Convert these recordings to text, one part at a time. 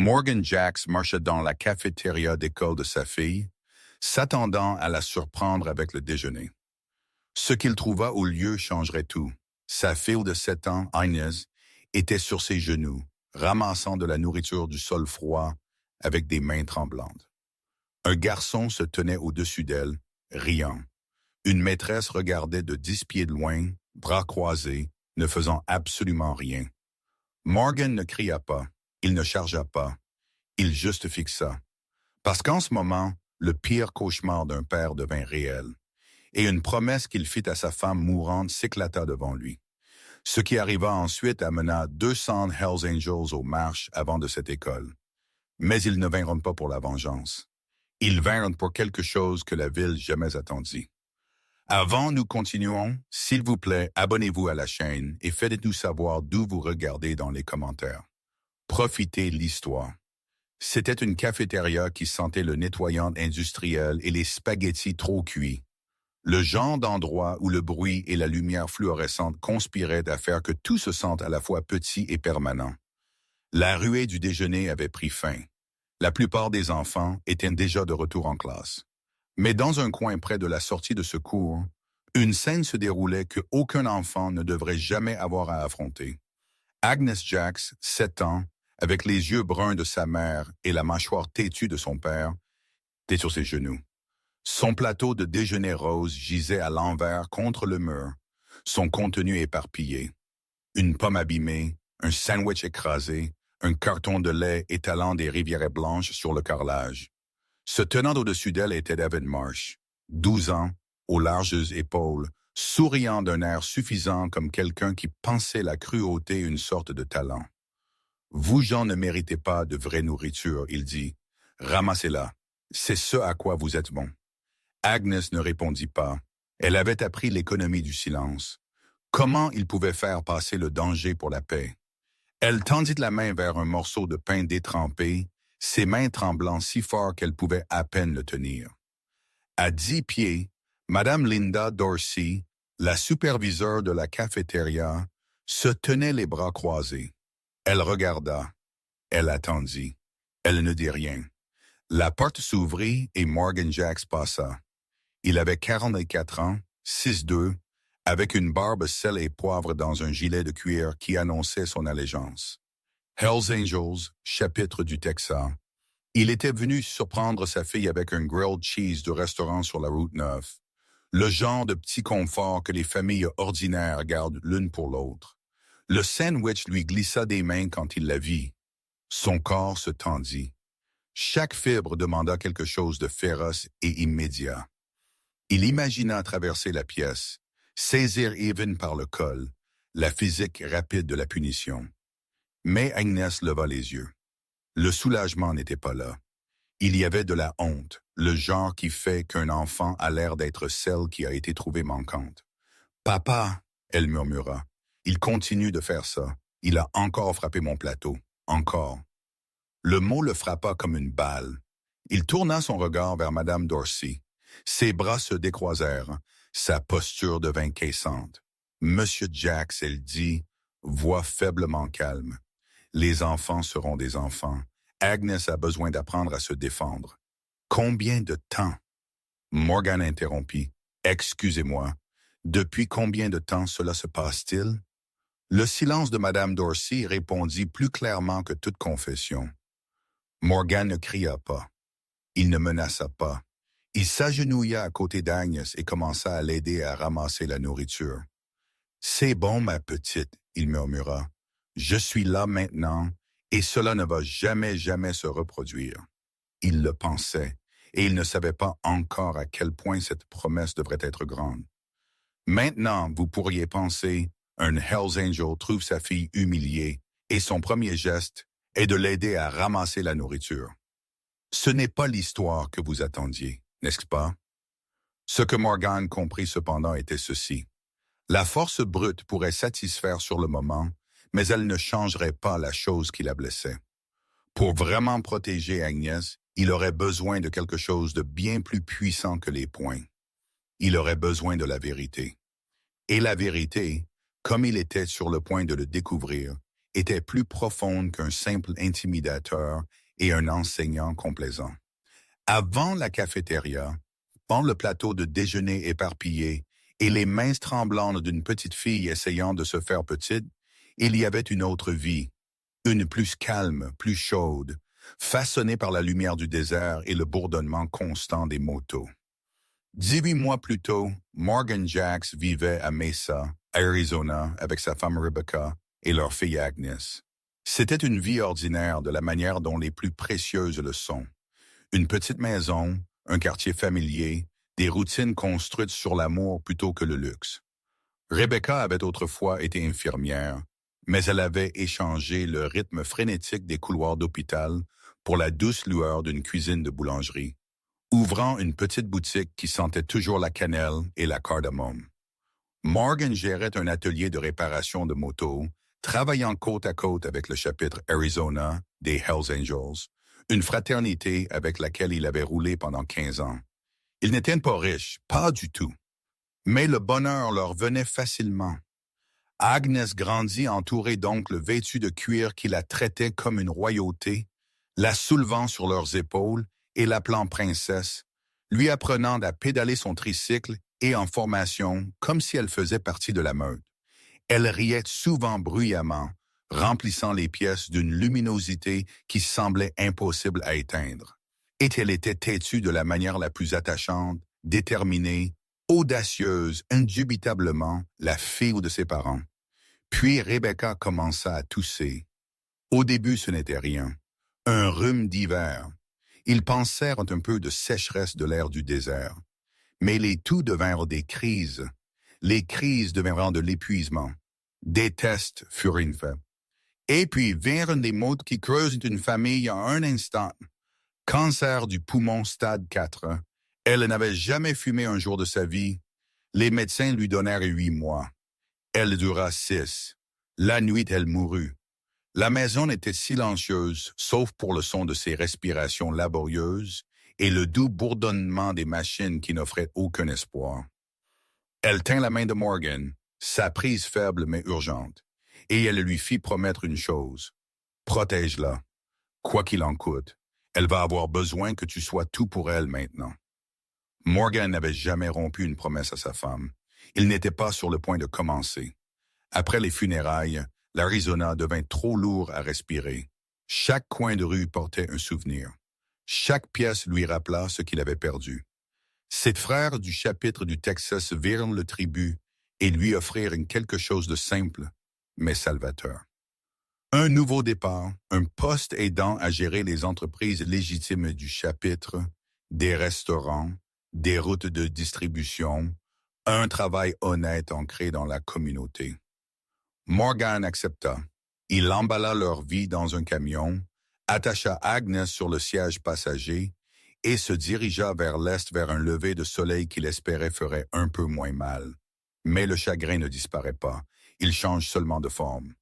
Morgan Jacks marcha dans la cafétéria d'école de sa fille, s'attendant à la surprendre avec le déjeuner. Ce qu'il trouva au lieu changerait tout. Sa fille de 7 ans, Inez, était sur ses genoux, ramassant de la nourriture du sol froid avec des mains tremblantes. Un garçon se tenait au-dessus d'elle, riant. Une maîtresse regardait de 10 pieds de loin, bras croisés, ne faisant absolument rien. Morgan ne cria pas, il ne chargea pas, il juste fixa. Parce qu'en ce moment, le pire cauchemar d'un père devint réel, et une promesse qu'il fit à sa femme mourante s'éclata devant lui. Ce qui arriva ensuite amena 200 Hells Angels aux marches avant de cette école. Mais ils ne vinrent pas pour la vengeance. Ils vinrent pour quelque chose que la ville jamais attendit. Avant nous continuons, s'il vous plaît, abonnez-vous à la chaîne et faites-nous savoir d'où vous regardez dans les commentaires. Profitez l'histoire. C'était une cafétéria qui sentait le nettoyant industriel et les spaghettis trop cuits. Le genre d'endroit où le bruit et la lumière fluorescente conspiraient à faire que tout se sente à la fois petit et permanent. La ruée du déjeuner avait pris fin. La plupart des enfants étaient déjà de retour en classe. Mais dans un coin près de la sortie de ce cours, une scène se déroulait que aucun enfant ne devrait jamais avoir à affronter. Agnes Jacks, 7 ans, avec les yeux bruns de sa mère et la mâchoire têtue de son père, était sur ses genoux. Son plateau de déjeuner rose gisait à l'envers contre le mur, son contenu éparpillé. Une pomme abîmée, un sandwich écrasé, un carton de lait étalant des rivières blanches sur le carrelage. Se tenant au-dessus d'elle était David Marsh, 12 ans, aux larges épaules, souriant d'un air suffisant comme quelqu'un qui pensait la cruauté une sorte de talent. « Vous gens ne méritez pas de vraie nourriture, il dit. Ramassez-la. C'est ce à quoi vous êtes bon. » Agnes ne répondit pas. Elle avait appris l'économie du silence. Comment il pouvait faire passer le danger pour la paix? Elle tendit la main vers un morceau de pain détrempé, ses mains tremblant si fort qu'elle pouvait à peine le tenir. À 10 pieds, Madame Linda Dorsey, la superviseure de la cafétéria, se tenait les bras croisés. Elle regarda. Elle attendit. Elle ne dit rien. La porte s'ouvrit et Morgan Jacks passa. Il avait 44 ans, 6'2", avec une barbe sel et poivre dans un gilet de cuir qui annonçait son allégeance. Hells Angels, chapitre du Texas. Il était venu surprendre sa fille avec un grilled cheese du restaurant sur la route 9. Le genre de petit confort que les familles ordinaires gardent l'une pour l'autre. Le sandwich lui glissa des mains quand il la vit. Son corps se tendit. Chaque fibre demanda quelque chose de féroce et immédiat. Il imagina traverser la pièce, saisir Evan par le col, la physique rapide de la punition. Mais Agnès leva les yeux. Le soulagement n'était pas là. Il y avait de la honte, le genre qui fait qu'un enfant a l'air d'être celle qui a été trouvée manquante. « Papa !» elle murmura. « Il continue de faire ça. Il a encore frappé mon plateau. Encore. » Le mot le frappa comme une balle. Il tourna son regard vers Madame Dorsey. Ses bras se décroisèrent. Sa posture devint caissante. « Monsieur Jacks, elle dit, voix faiblement calme. Les enfants seront des enfants. Agnes a besoin d'apprendre à se défendre. » « Combien de temps? » Morgan interrompit. « Excusez-moi. Depuis combien de temps cela se passe-t-il? » Le silence de Madame Dorsey répondit plus clairement que toute confession. Morgan ne cria pas. Il ne menaça pas. Il s'agenouilla à côté d'Agnès et commença à l'aider à ramasser la nourriture. « C'est bon, ma petite, » il murmura. « Je suis là maintenant, et cela ne va jamais se reproduire. » Il le pensait, et il ne savait pas encore à quel point cette promesse devrait être grande. Maintenant, vous pourriez penser, un Hells Angel trouve sa fille humiliée, et son premier geste est de l'aider à ramasser la nourriture. Ce n'est pas l'histoire que vous attendiez, n'est-ce pas? Ce que Morgan comprit cependant était ceci. La force brute pourrait satisfaire sur le moment, mais elle ne changerait pas la chose qui la blessait. Pour vraiment protéger Agnès, il aurait besoin de quelque chose de bien plus puissant que les poings. Il aurait besoin de la vérité. Et la vérité, comme il était sur le point de le découvrir, était plus profonde qu'un simple intimidateur et un enseignant complaisant. Avant la cafétéria, dans le plateau de déjeuner éparpillé et les mains tremblantes d'une petite fille essayant de se faire petite, il y avait une autre vie, une plus calme, plus chaude, façonnée par la lumière du désert et le bourdonnement constant des motos. 18 mois plus tôt, Morgan Jacks vivait à Mesa, Arizona, avec sa femme Rebecca et leur fille Agnes. C'était une vie ordinaire de la manière dont les plus précieuses le sont. Une petite maison, un quartier familier, des routines construites sur l'amour plutôt que le luxe. Rebecca avait autrefois été infirmière, mais elle avait échangé le rythme frénétique des couloirs d'hôpital pour la douce lueur d'une cuisine de boulangerie, ouvrant une petite boutique qui sentait toujours la cannelle et la cardamome. Morgan gérait un atelier de réparation de motos, travaillant côte à côte avec le chapitre Arizona des Hells Angels, une fraternité avec laquelle il avait roulé pendant 15 ans. Ils n'étaient pas riches, pas du tout. Mais le bonheur leur venait facilement. Agnes grandit entourée d'oncles vêtus de cuir qui la traitaient comme une royauté, la soulevant sur leurs épaules et l'appelant princesse, lui apprenant à pédaler son tricycle et en formation comme si elle faisait partie de la meute. Elle riait souvent bruyamment, remplissant les pièces d'une luminosité qui semblait impossible à éteindre. Et elle était têtue de la manière la plus attachante, déterminée, audacieuse, indubitablement la fille de ses parents. Puis Rebecca commença à tousser. Au début, ce n'était rien. Un rhume d'hiver. Ils pensèrent un peu de sécheresse de l'air du désert. Mais les toux devinrent des crises. Les crises devinrent de l'épuisement. Des tests furent faits. Et puis vinrent des maux qui creusent une famille en un instant. Cancer du poumon stade 4. Elle n'avait jamais fumé un jour de sa vie. Les médecins lui donnèrent 8 mois. Elle dura 6. La nuit, elle mourut. La maison était silencieuse, sauf pour le son de ses respirations laborieuses et le doux bourdonnement des machines qui n'offraient aucun espoir. Elle tint la main de Morgan, sa prise faible mais urgente, et elle lui fit promettre une chose. Protège-la, quoi qu'il en coûte. Elle va avoir besoin que tu sois tout pour elle maintenant. Morgan n'avait jamais rompu une promesse à sa femme. Il n'était pas sur le point de commencer. Après les funérailles, l'Arizona devint trop lourd à respirer. Chaque coin de rue portait un souvenir. Chaque pièce lui rappela ce qu'il avait perdu. Ses frères du chapitre du Texas virent le tribut et lui offrirent quelque chose de simple, mais salvateur. Un nouveau départ, un poste aidant à gérer les entreprises légitimes du chapitre, des restaurants, des routes de distribution, un travail honnête ancré dans la communauté. Morgan accepta. Il emballa leur vie dans un camion, attacha Agnes sur le siège passager et se dirigea vers l'est vers un lever de soleil qu'il espérait ferait un peu moins mal. Mais le chagrin ne disparaît pas, il change seulement de forme.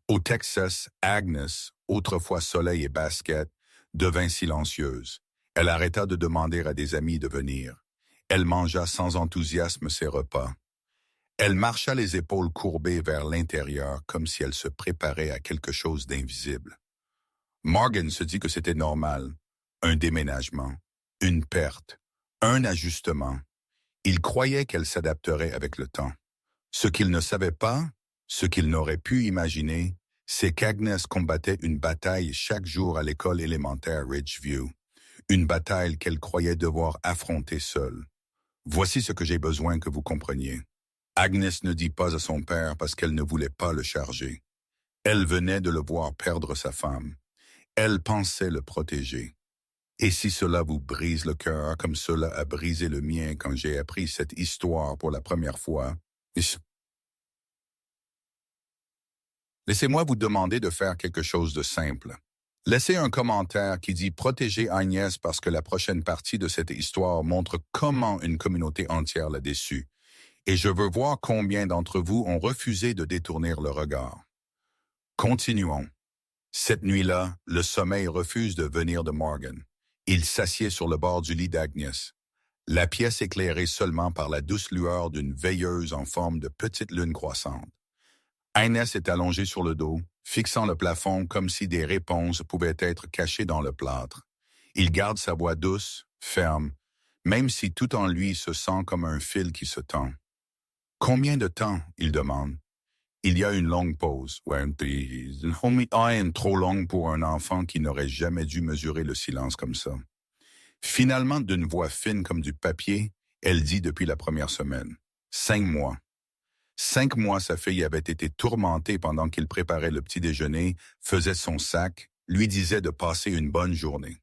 Au Texas, Agnes, autrefois soleil et basket, devint silencieuse. Elle arrêta de demander à des amis de venir. Elle mangea sans enthousiasme ses repas. Elle marcha les épaules courbées vers l'intérieur comme si elle se préparait à quelque chose d'invisible. Morgan se dit que c'était normal. Un déménagement, une perte, un ajustement. Il croyait qu'elle s'adapterait avec le temps. Ce qu'il ne savait pas, ce qu'il n'aurait pu imaginer, c'est qu'Agnes combattait une bataille chaque jour à l'école élémentaire Ridgeview, une bataille qu'elle croyait devoir affronter seule. Voici ce que j'ai besoin que vous compreniez. Agnes ne dit pas à son père parce qu'elle ne voulait pas le charger. Elle venait de le voir perdre sa femme. Elle pensait le protéger. Et si cela vous brise le cœur comme cela a brisé le mien quand j'ai appris cette histoire pour la première fois, laissez-moi vous demander de faire quelque chose de simple. Laissez un commentaire qui dit « Protégez Agnès parce que la prochaine partie de cette histoire montre comment une communauté entière l'a déçue. Et je veux voir combien d'entre vous ont refusé de détourner le regard. » Continuons. Cette nuit-là, le sommeil refuse de venir de Morgan. Il s'assied sur le bord du lit d'Agnes. La pièce éclairée seulement par la douce lueur d'une veilleuse en forme de petite lune croissante. Agnès est allongée sur le dos, fixant le plafond comme si des réponses pouvaient être cachées dans le plâtre. Il garde sa voix douce, ferme, même si tout en lui se sent comme un fil qui se tend. Combien de temps, il demande. Il y a une longue pause. Une trop longue pour un enfant qui n'aurait jamais dû mesurer le silence comme ça. Finalement, d'une voix fine comme du papier, elle dit depuis la première semaine. 5 mois. 5 mois, sa fille avait été tourmentée pendant qu'il préparait le petit déjeuner, faisait son sac, lui disait de passer une bonne journée.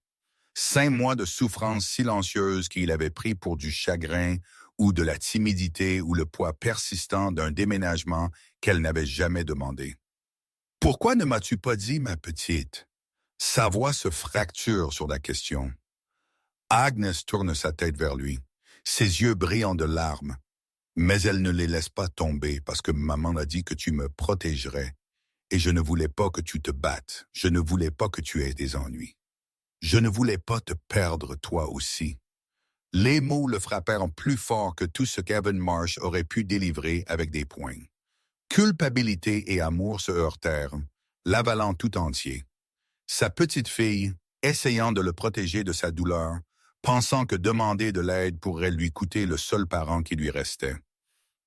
5 mois de souffrance silencieuse qu'il avait pris pour du chagrin ou de la timidité ou le poids persistant d'un déménagement qu'elle n'avait jamais demandé. « Pourquoi ne m'as-tu pas dit, ma petite ?» Sa voix se fracture sur la question. Agnes tourne sa tête vers lui, ses yeux brillants de larmes. Mais elle ne les laisse pas tomber parce que maman a dit que tu me protégerais et je ne voulais pas que tu te battes, je ne voulais pas que tu aies des ennuis. Je ne voulais pas te perdre toi aussi. Les mots le frappèrent plus fort que tout ce qu'Evan Marsh aurait pu délivrer avec des poings. Culpabilité et amour se heurtèrent, l'avalant tout entier. Sa petite fille, essayant de le protéger de sa douleur, pensant que demander de l'aide pourrait lui coûter le seul parent qui lui restait.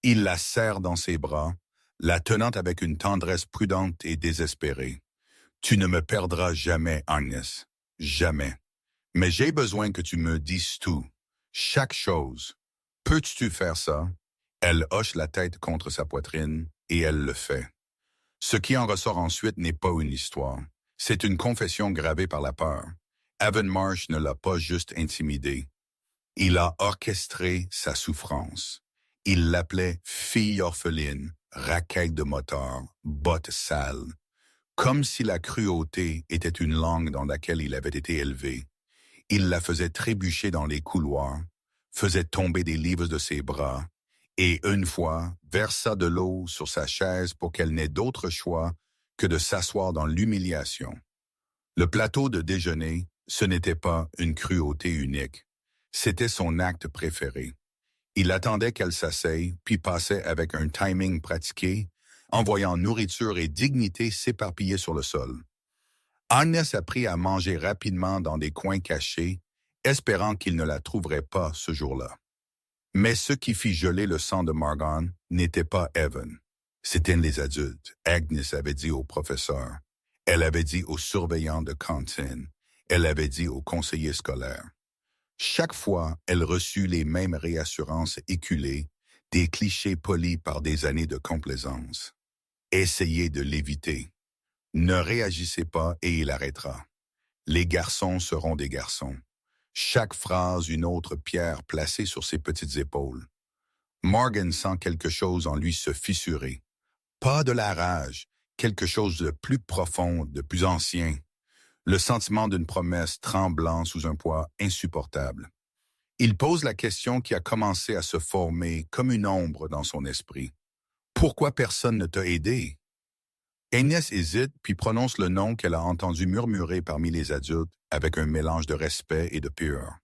Il la serre dans ses bras, la tenant avec une tendresse prudente et désespérée. « Tu ne me perdras jamais, Agnès, jamais. Mais j'ai besoin que tu me dises tout, chaque chose. Peux-tu faire ça? » Elle hoche la tête contre sa poitrine et elle le fait. Ce qui en ressort ensuite n'est pas une histoire. C'est une confession gravée par la peur. Evan Marsh ne l'a pas juste intimidée. Il a orchestré sa souffrance. Il l'appelait fille orpheline, raquette de moteur, botte sale. Comme si la cruauté était une langue dans laquelle il avait été élevé. Il la faisait trébucher dans les couloirs, faisait tomber des livres de ses bras, et une fois versa de l'eau sur sa chaise pour qu'elle n'ait d'autre choix que de s'asseoir dans l'humiliation. Le plateau de déjeuner, ce n'était pas une cruauté unique. C'était son acte préféré. Il attendait qu'elle s'asseye, puis passait avec un timing pratiqué, en voyant nourriture et dignité s'éparpiller sur le sol. Agnès apprit à manger rapidement dans des coins cachés, espérant qu'il ne la trouverait pas ce jour-là. Mais ce qui fit geler le sang de Morgan n'était pas Evan. C'étaient les adultes. Agnes avait dit au professeur. Elle avait dit aux surveillants de cantine. Elle avait dit aux conseillers scolaires. Chaque fois, elle reçut les mêmes réassurances éculées, des clichés polis par des années de complaisance. Essayez de l'éviter. Ne réagissez pas et il arrêtera. Les garçons seront des garçons. Chaque phrase une autre pierre placée sur ses petites épaules. Morgan sent quelque chose en lui se fissurer. Pas de la rage, quelque chose de plus profond, de plus ancien. Le sentiment d'une promesse tremblant sous un poids insupportable. Il pose la question qui a commencé à se former comme une ombre dans son esprit. Pourquoi personne ne t'a aidé? Agnès hésite puis prononce le nom qu'elle a entendu murmurer parmi les adultes avec un mélange de respect et de peur.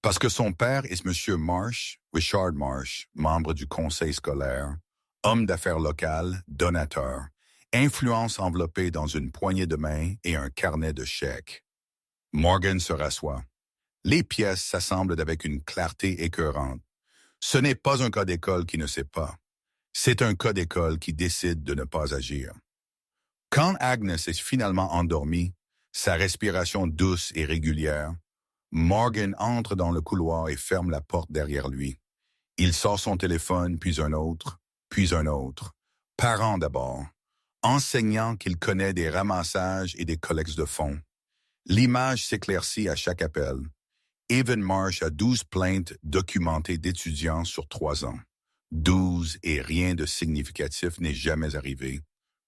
Parce que son père est M. Marsh, Richard Marsh, membre du conseil scolaire, homme d'affaires local, donateur, influence enveloppée dans une poignée de main et un carnet de chèques. Morgan se rassoit. Les pièces s'assemblent avec une clarté écœurante. Ce n'est pas un cas d'école qui ne sait pas. C'est un cas d'école qui décide de ne pas agir. Quand Agnes est finalement endormie, sa respiration douce et régulière, Morgan entre dans le couloir et ferme la porte derrière lui. Il sort son téléphone, puis un autre, parent d'abord, enseignant qu'il connaît des ramassages et des collectes de fonds. L'image s'éclaircit à chaque appel. Evan Marsh a 12 plaintes documentées d'étudiants sur 3 ans. 12 et rien de significatif n'est jamais arrivé.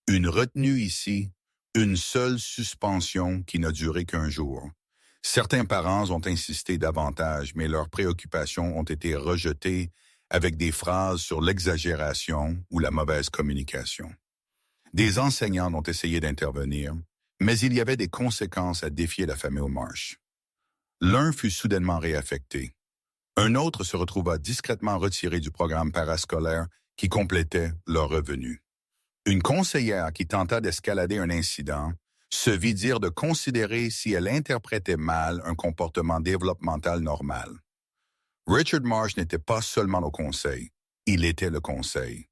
Une retenue ici, une seule suspension qui n'a duré qu'un jour. Certains parents ont insisté davantage, mais leurs préoccupations ont été rejetées avec des phrases sur l'exagération ou la mauvaise communication. Des enseignants ont essayé d'intervenir, mais il y avait des conséquences à défier la famille Marsh. L'un fut soudainement réaffecté. Un autre se retrouva discrètement retiré du programme parascolaire qui complétait leurs revenus. Une conseillère qui tenta d'escalader un incident se vit dire de considérer si elle interprétait mal un comportement développemental normal. Richard Marsh n'était pas seulement au conseil, il était le conseil.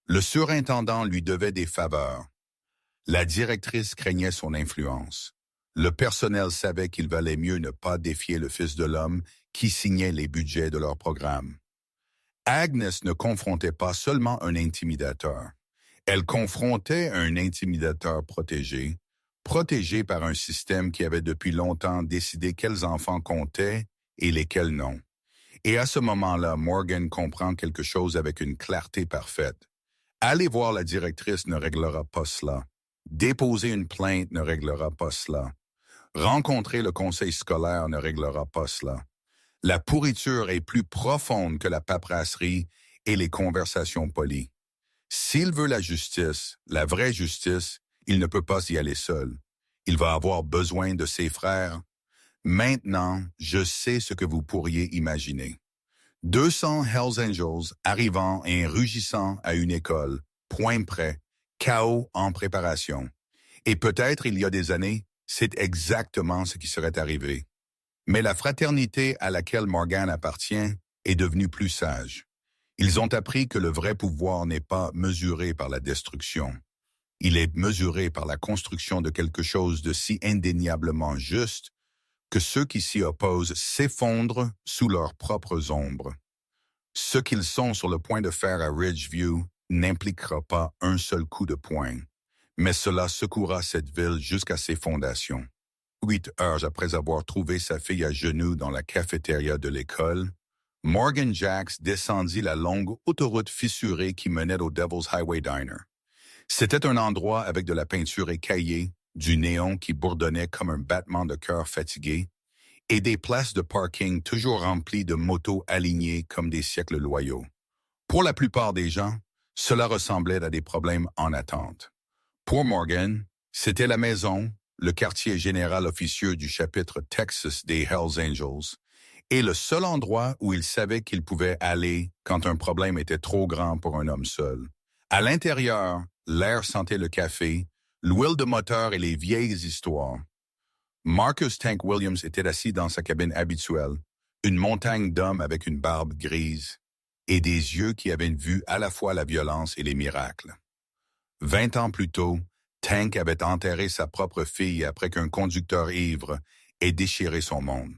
Le surintendant lui devait des faveurs. La directrice craignait son influence. Le personnel savait qu'il valait mieux ne pas défier le Fils de l'homme qui signait les budgets de leur programme. Agnes ne confrontait pas seulement un intimidateur. Elle confrontait un intimidateur protégé, protégé par un système qui avait depuis longtemps décidé quels enfants comptaient et lesquels non. Et à ce moment-là, Morgan comprend quelque chose avec une clarté parfaite. Aller voir la directrice ne réglera pas cela. Déposer une plainte ne réglera pas cela. Rencontrer le conseil scolaire ne réglera pas cela. La pourriture est plus profonde que la paperasserie et les conversations polies. S'il veut la justice, la vraie justice, il ne peut pas y aller seul. Il va avoir besoin de ses frères. Maintenant, je sais ce que vous pourriez imaginer. 200 Hells Angels arrivant et rugissant à une école, point près, chaos en préparation. Et peut-être il y a des années, c'est exactement ce qui serait arrivé. Mais la fraternité à laquelle Morgan appartient est devenue plus sage. Ils ont appris que le vrai pouvoir n'est pas mesuré par la destruction. Il est mesuré par la construction de quelque chose de si indéniablement juste que ceux qui s'y opposent s'effondrent sous leurs propres ombres. Ce qu'ils sont sur le point de faire à Ridgeview n'impliquera pas un seul coup de poing, mais cela secouera cette ville jusqu'à ses fondations. 8 heures après avoir trouvé sa fille à genoux dans la cafétéria de l'école, Morgan Jacks descendit la longue autoroute fissurée qui menait au Devil's Highway Diner. C'était un endroit avec de la peinture écaillée, du néon qui bourdonnait comme un battement de cœur fatigué, et des places de parking toujours remplies de motos alignées comme des siècles loyaux. Pour la plupart des gens, cela ressemblait à des problèmes en attente. Pour Morgan, c'était la maison, le quartier général officieux du chapitre Texas des Hells Angels, et le seul endroit où il savait qu'il pouvait aller quand un problème était trop grand pour un homme seul. À l'intérieur, l'air sentait le café, l'huile de moteur et les vieilles histoires. Marcus Tank Williams était assis dans sa cabine habituelle, une montagne d'hommes avec une barbe grise et des yeux qui avaient vu à la fois la violence et les miracles. 20 ans plus tôt, Tank avait enterré sa propre fille après qu'un conducteur ivre ait déchiré son monde.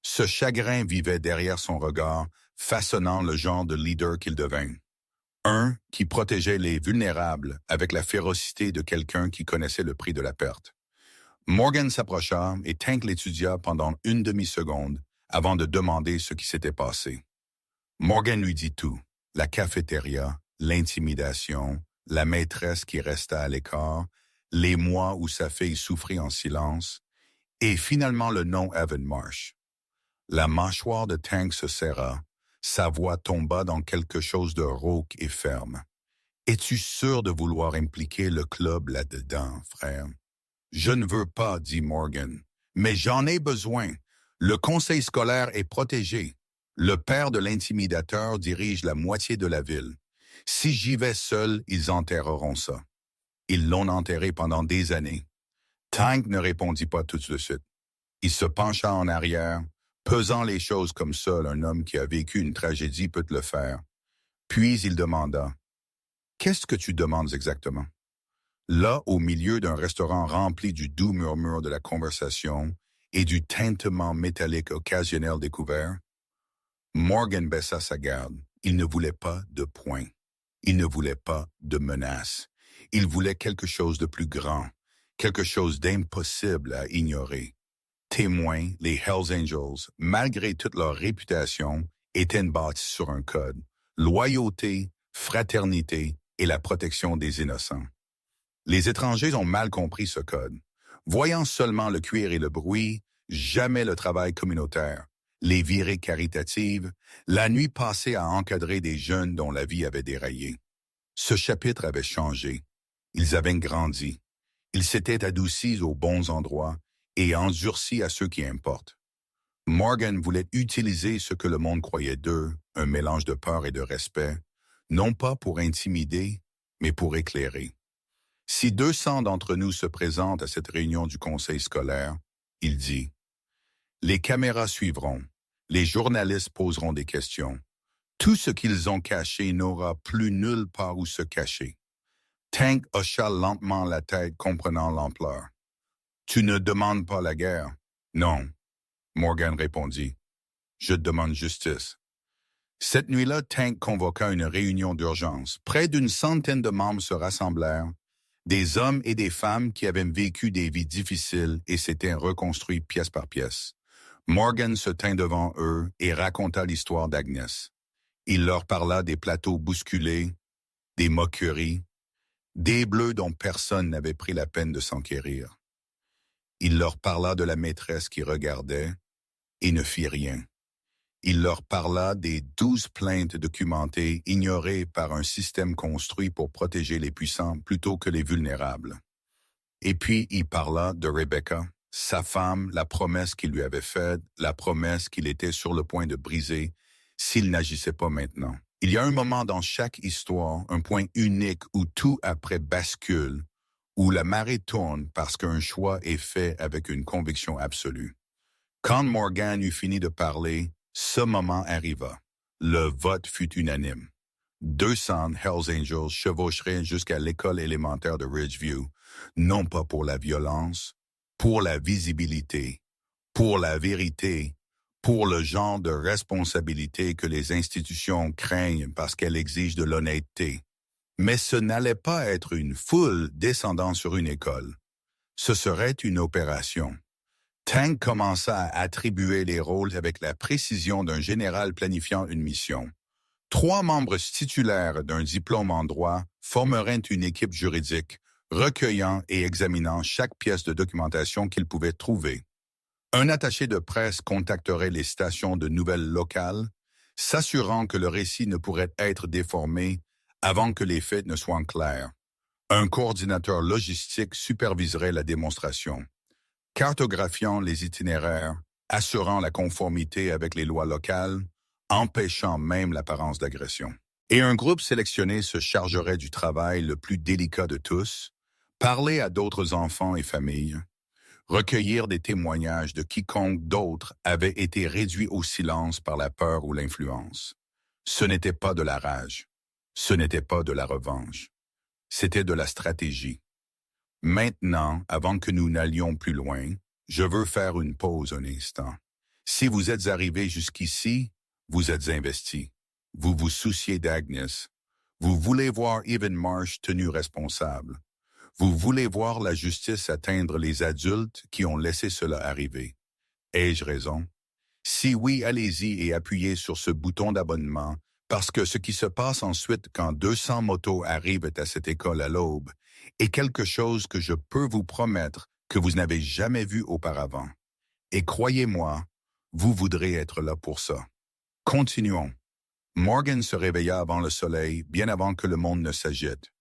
Ce chagrin vivait derrière son regard, façonnant le genre de leader qu'il devint. Un qui protégeait les vulnérables avec la férocité de quelqu'un qui connaissait le prix de la perte. Morgan s'approcha et Tank l'étudia pendant une demi-seconde avant de demander ce qui s'était passé. Morgan lui dit tout, la cafétéria, l'intimidation, la maîtresse qui resta à l'écart, les mois où sa fille souffrit en silence, et finalement le nom Evan Marsh. La mâchoire de Tank se serra, sa voix tomba dans quelque chose de rauque et ferme. « Es-tu sûr de vouloir impliquer le club là-dedans, frère? » « Je ne veux pas, dit Morgan, mais j'en ai besoin. Le conseil scolaire est protégé. Le père de l'intimidateur dirige la moitié de la ville. Si j'y vais seul, ils enterreront ça. Ils l'ont enterré pendant des années. » Tank ne répondit pas tout de suite. Il se pencha en arrière, pesant les choses comme seul un homme qui a vécu une tragédie peut le faire. Puis il demanda, « Qu'est-ce que tu demandes exactement? » Là, au milieu d'un restaurant rempli du doux murmure de la conversation et du tintement métallique occasionnel découvert, Morgan baissa sa garde. Il ne voulait pas de poing. Il ne voulait pas de menace. Il voulait quelque chose de plus grand, quelque chose d'impossible à ignorer. Témoins, les Hells Angels, malgré toute leur réputation, étaient bâtis sur un code: loyauté, fraternité et la protection des innocents. Les étrangers ont mal compris ce code. Voyant seulement le cuir et le bruit, jamais le travail communautaire, les virées caritatives, la nuit passée à encadrer des jeunes dont la vie avait déraillé. Ce chapitre avait changé. Ils avaient grandi. Ils s'étaient adoucis aux bons endroits et endurcis à ceux qui importent. Morgan voulait utiliser ce que le monde croyait d'eux, un mélange de peur et de respect, non pas pour intimider, mais pour éclairer. Si 200 d'entre nous se présentent à cette réunion du conseil scolaire, il dit, les caméras suivront, les journalistes poseront des questions. Tout ce qu'ils ont caché n'aura plus nulle part où se cacher. Tank hocha lentement la tête, comprenant l'ampleur. Tu ne demandes pas la guerre? Non, Morgan répondit. Je demande justice. Cette nuit-là, Tank convoqua une réunion d'urgence. Près d'une centaine de membres se rassemblèrent, des hommes et des femmes qui avaient vécu des vies difficiles et s'étaient reconstruits pièce par pièce. Morgan se tint devant eux et raconta l'histoire d'Agnès. Il leur parla des plateaux bousculés, des moqueries, des bleus dont personne n'avait pris la peine de s'enquérir. Il leur parla de la maîtresse qui regardait et ne fit rien. Il leur parla des 12 plaintes documentées ignorées par un système construit pour protéger les puissants plutôt que les vulnérables. Et puis il parla de Rebecca, sa femme, la promesse qu'il lui avait faite, la promesse qu'il était sur le point de briser s'il n'agissait pas maintenant. Il y a un moment dans chaque histoire, un point unique où tout après bascule, où la marée tourne parce qu'un choix est fait avec une conviction absolue. Quand Morgan eut fini de parler, ce moment arriva. Le vote fut unanime. 200 Hells Angels chevaucheraient jusqu'à l'école élémentaire de Ridgeview, non pas pour la violence, pour la visibilité, pour la vérité, pour le genre de responsabilité que les institutions craignent parce qu'elles exigent de l'honnêteté. Mais ce n'allait pas être une foule descendant sur une école. Ce serait une opération. Tank commença à attribuer les rôles avec la précision d'un général planifiant une mission. 3 membres titulaires d'un diplôme en droit formeraient une équipe juridique, recueillant et examinant chaque pièce de documentation qu'ils pouvaient trouver. Un attaché de presse contacterait les stations de nouvelles locales, s'assurant que le récit ne pourrait être déformé avant que les faits ne soient clairs. Un coordinateur logistique superviserait la démonstration, cartographiant les itinéraires, assurant la conformité avec les lois locales, empêchant même l'apparence d'agression. Et un groupe sélectionné se chargerait du travail le plus délicat de tous, parler à d'autres enfants et familles, recueillir des témoignages de quiconque d'autre avait été réduit au silence par la peur ou l'influence. Ce n'était pas de la rage, ce n'était pas de la revanche, c'était de la stratégie. Maintenant, avant que nous n'allions plus loin, je veux faire une pause un instant. Si vous êtes arrivé jusqu'ici, vous êtes investi. Vous vous souciez d'Agnes. Vous voulez voir Evan Marsh tenu responsable. Vous voulez voir la justice atteindre les adultes qui ont laissé cela arriver. Ai-je raison? Si oui, allez-y et appuyez sur ce bouton d'abonnement, parce que ce qui se passe ensuite quand 200 motos arrivent à cette école à l'aube est quelque chose que je peux vous promettre que vous n'avez jamais vu auparavant. Et croyez-moi, vous voudrez être là pour ça. Continuons. Morgan se réveilla avant le soleil, bien avant que le monde ne s'agite.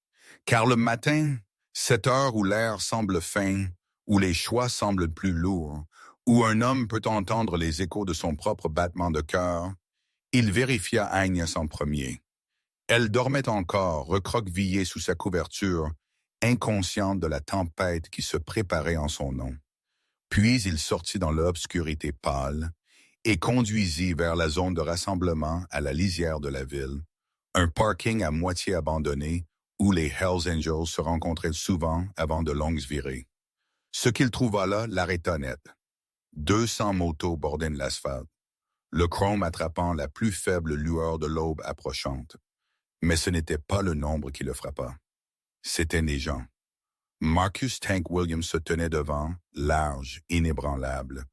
Car le matin, cette heure où l'air semble fin, où les choix semblent plus lourds, où un homme peut entendre les échos de son propre battement de cœur, il vérifia Agnès en premier. Elle dormait encore, recroquevillée sous sa couverture, inconsciente de la tempête qui se préparait en son nom. Puis il sortit dans l'obscurité pâle et conduisit vers la zone de rassemblement à la lisière de la ville, un parking à moitié abandonné où les Hells Angels se rencontraient souvent avant de longues virées. Ce qu'il trouva là l'arrêta net. 200 motos bordaient l'asphalte, le chrome attrapant la plus faible lueur de l'aube approchante. Mais ce n'était pas le nombre qui le frappa. C'étaient les gens. Marcus Tank Williams se tenait devant, large, inébranlable,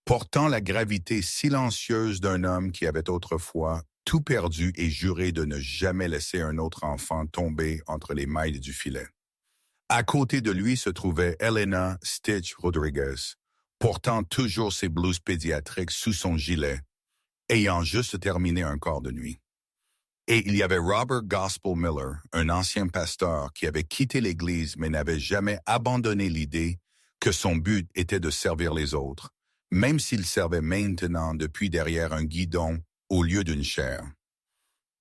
portant la gravité silencieuse d'un homme qui avait autrefois tout perdu et juré de ne jamais laisser un autre enfant tomber entre les mailles du filet. À côté de lui se trouvait Elena Stitch Rodriguez, portant toujours ses blouses pédiatriques sous son gilet, ayant juste terminé un quart de nuit. Et il y avait Robert Gospel Miller, un ancien pasteur qui avait quitté l'Église mais n'avait jamais abandonné l'idée que son but était de servir les autres, même s'il servait maintenant depuis derrière un guidon au lieu d'une chaire.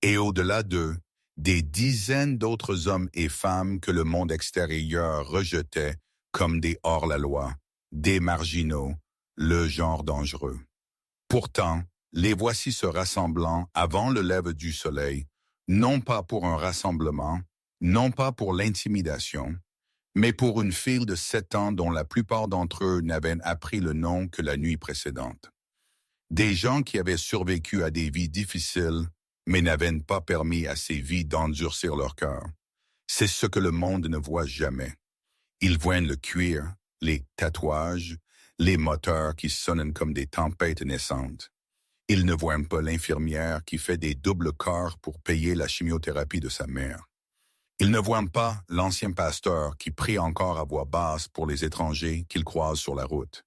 Et au-delà d'eux, des dizaines d'autres hommes et femmes que le monde extérieur rejetait comme des hors-la-loi, des marginaux, le genre dangereux. Pourtant, les voici se rassemblant avant le lever du soleil, non pas pour un rassemblement, non pas pour l'intimidation, mais pour une file de 7 ans dont la plupart d'entre eux n'avaient appris le nom que la nuit précédente. Des gens qui avaient survécu à des vies difficiles, mais n'avaient pas permis à ces vies d'endurcir leur cœur. C'est ce que le monde ne voit jamais. Ils voient le cuir, les tatouages, les moteurs qui sonnent comme des tempêtes naissantes. Ils ne voient pas l'infirmière qui fait des doubles corps pour payer la chimiothérapie de sa mère. Ils ne voient pas l'ancien pasteur qui prie encore à voix basse pour les étrangers qu'ils croisent sur la route.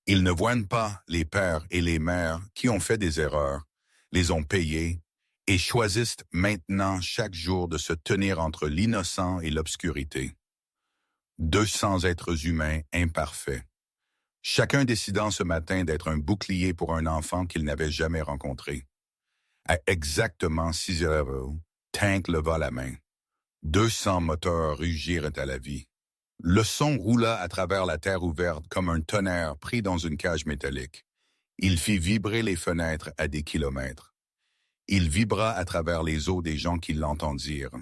Ils ne voient pas les pères et les mères qui ont fait des erreurs, les ont payées et choisissent maintenant chaque jour de se tenir entre l'innocent et l'obscurité. 200 êtres humains imparfaits. Chacun décidant ce matin d'être un bouclier pour un enfant qu'il n'avait jamais rencontré. À exactement 6 heures, Tank leva la main. 200 moteurs rugirent à la vie. Le son roula à travers la terre ouverte comme un tonnerre pris dans une cage métallique. Il fit vibrer les fenêtres à des kilomètres. Il vibra à travers les os des gens qui l'entendirent.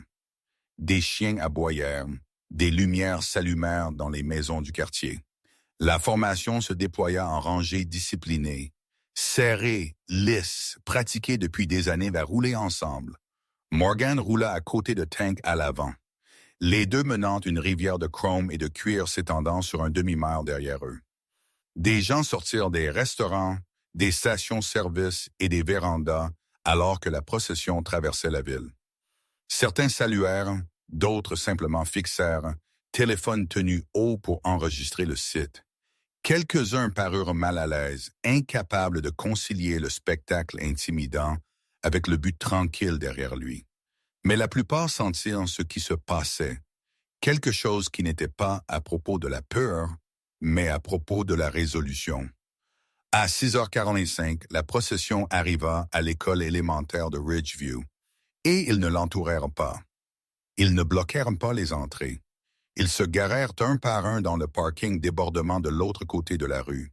Des chiens aboyèrent, des lumières s'allumèrent dans les maisons du quartier. La formation se déploya en rangées disciplinées. Serrées, lisses, pratiquées depuis des années va rouler ensemble. Morgan roula à côté de Tank à l'avant. Les deux menant une rivière de chrome et de cuir s'étendant sur un demi-mile derrière eux. Des gens sortirent des restaurants, des stations-service et des vérandas alors que la procession traversait la ville. Certains saluèrent, d'autres simplement fixèrent, téléphone tenu haut pour enregistrer le site. Quelques-uns parurent mal à l'aise, incapables de concilier le spectacle intimidant avec le but tranquille derrière lui. Mais la plupart sentirent ce qui se passait, quelque chose qui n'était pas à propos de la peur, mais à propos de la résolution. À 6h45, la procession arriva à l'école élémentaire de Ridgeview, et ils ne l'entourèrent pas. Ils ne bloquèrent pas les entrées. Ils se garèrent un par un dans le parking débordement de l'autre côté de la rue.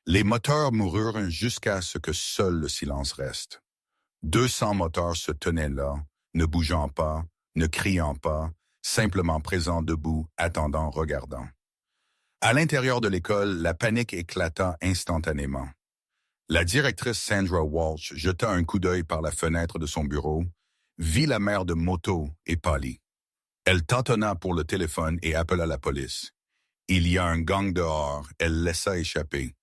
Les moteurs moururent jusqu'à ce que seul le silence reste. 200 moteurs se tenaient là, ne bougeant pas, ne criant pas, simplement présents debout, attendant, regardant. À l'intérieur de l'école, la panique éclata instantanément. La directrice Sandra Walsh jeta un coup d'œil par la fenêtre de son bureau, vit la mère de moto et pâlit. Elle tâtonna pour le téléphone et appela la police. Il y a un gang dehors, elle laissa échapper.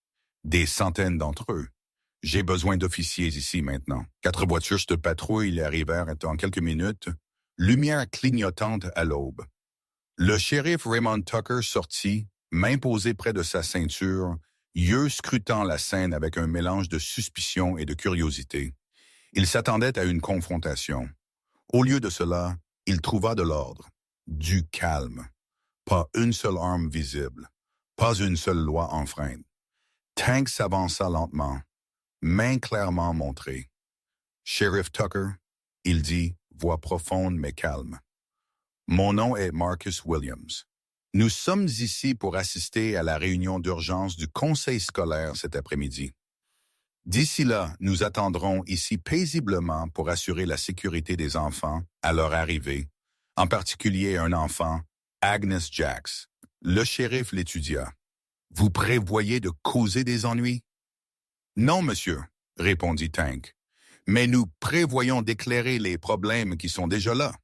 Des centaines d'entre eux. J'ai besoin d'officiers ici maintenant. 4 voitures de patrouille arrivèrent en quelques minutes, lumière clignotante à l'aube. Le shérif Raymond Tucker sortit, main posée près de sa ceinture, yeux scrutant la scène avec un mélange de suspicion et de curiosité. Il s'attendait à une confrontation. Au lieu de cela, il trouva de l'ordre, du calme. Pas une seule arme visible, pas une seule loi enfreinte. Tank s'avança lentement, main clairement montrée. Sheriff Tucker, il dit, voix profonde mais calme. Mon nom est Marcus Williams. Nous sommes ici pour assister à la réunion d'urgence du conseil scolaire cet après-midi. D'ici là, nous attendrons ici paisiblement pour assurer la sécurité des enfants à leur arrivée, en particulier un enfant, Agnes Jacks. Le shérif l'étudia. Vous prévoyez de causer des ennuis? Non, monsieur, répondit Tank, mais nous prévoyons d'éclairer les problèmes qui sont déjà là.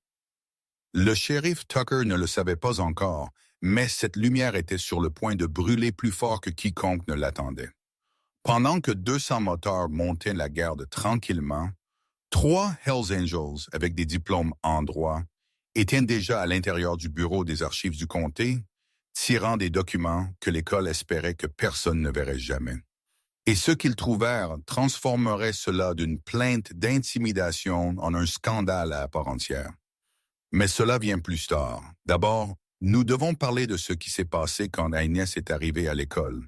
Le shérif Tucker ne le savait pas encore, mais cette lumière était sur le point de brûler plus fort que quiconque ne l'attendait. Pendant que 200 moteurs montaient la garde tranquillement, 3 Hells Angels avec des diplômes en droit étaient déjà à l'intérieur du bureau des archives du comté, tirant des documents que l'école espérait que personne ne verrait jamais. Et ce qu'ils trouvèrent transformerait cela d'une plainte d'intimidation en un scandale à part entière. Mais cela vient plus tard. D'abord, nous devons parler de ce qui s'est passé quand Agnès est arrivée à l'école.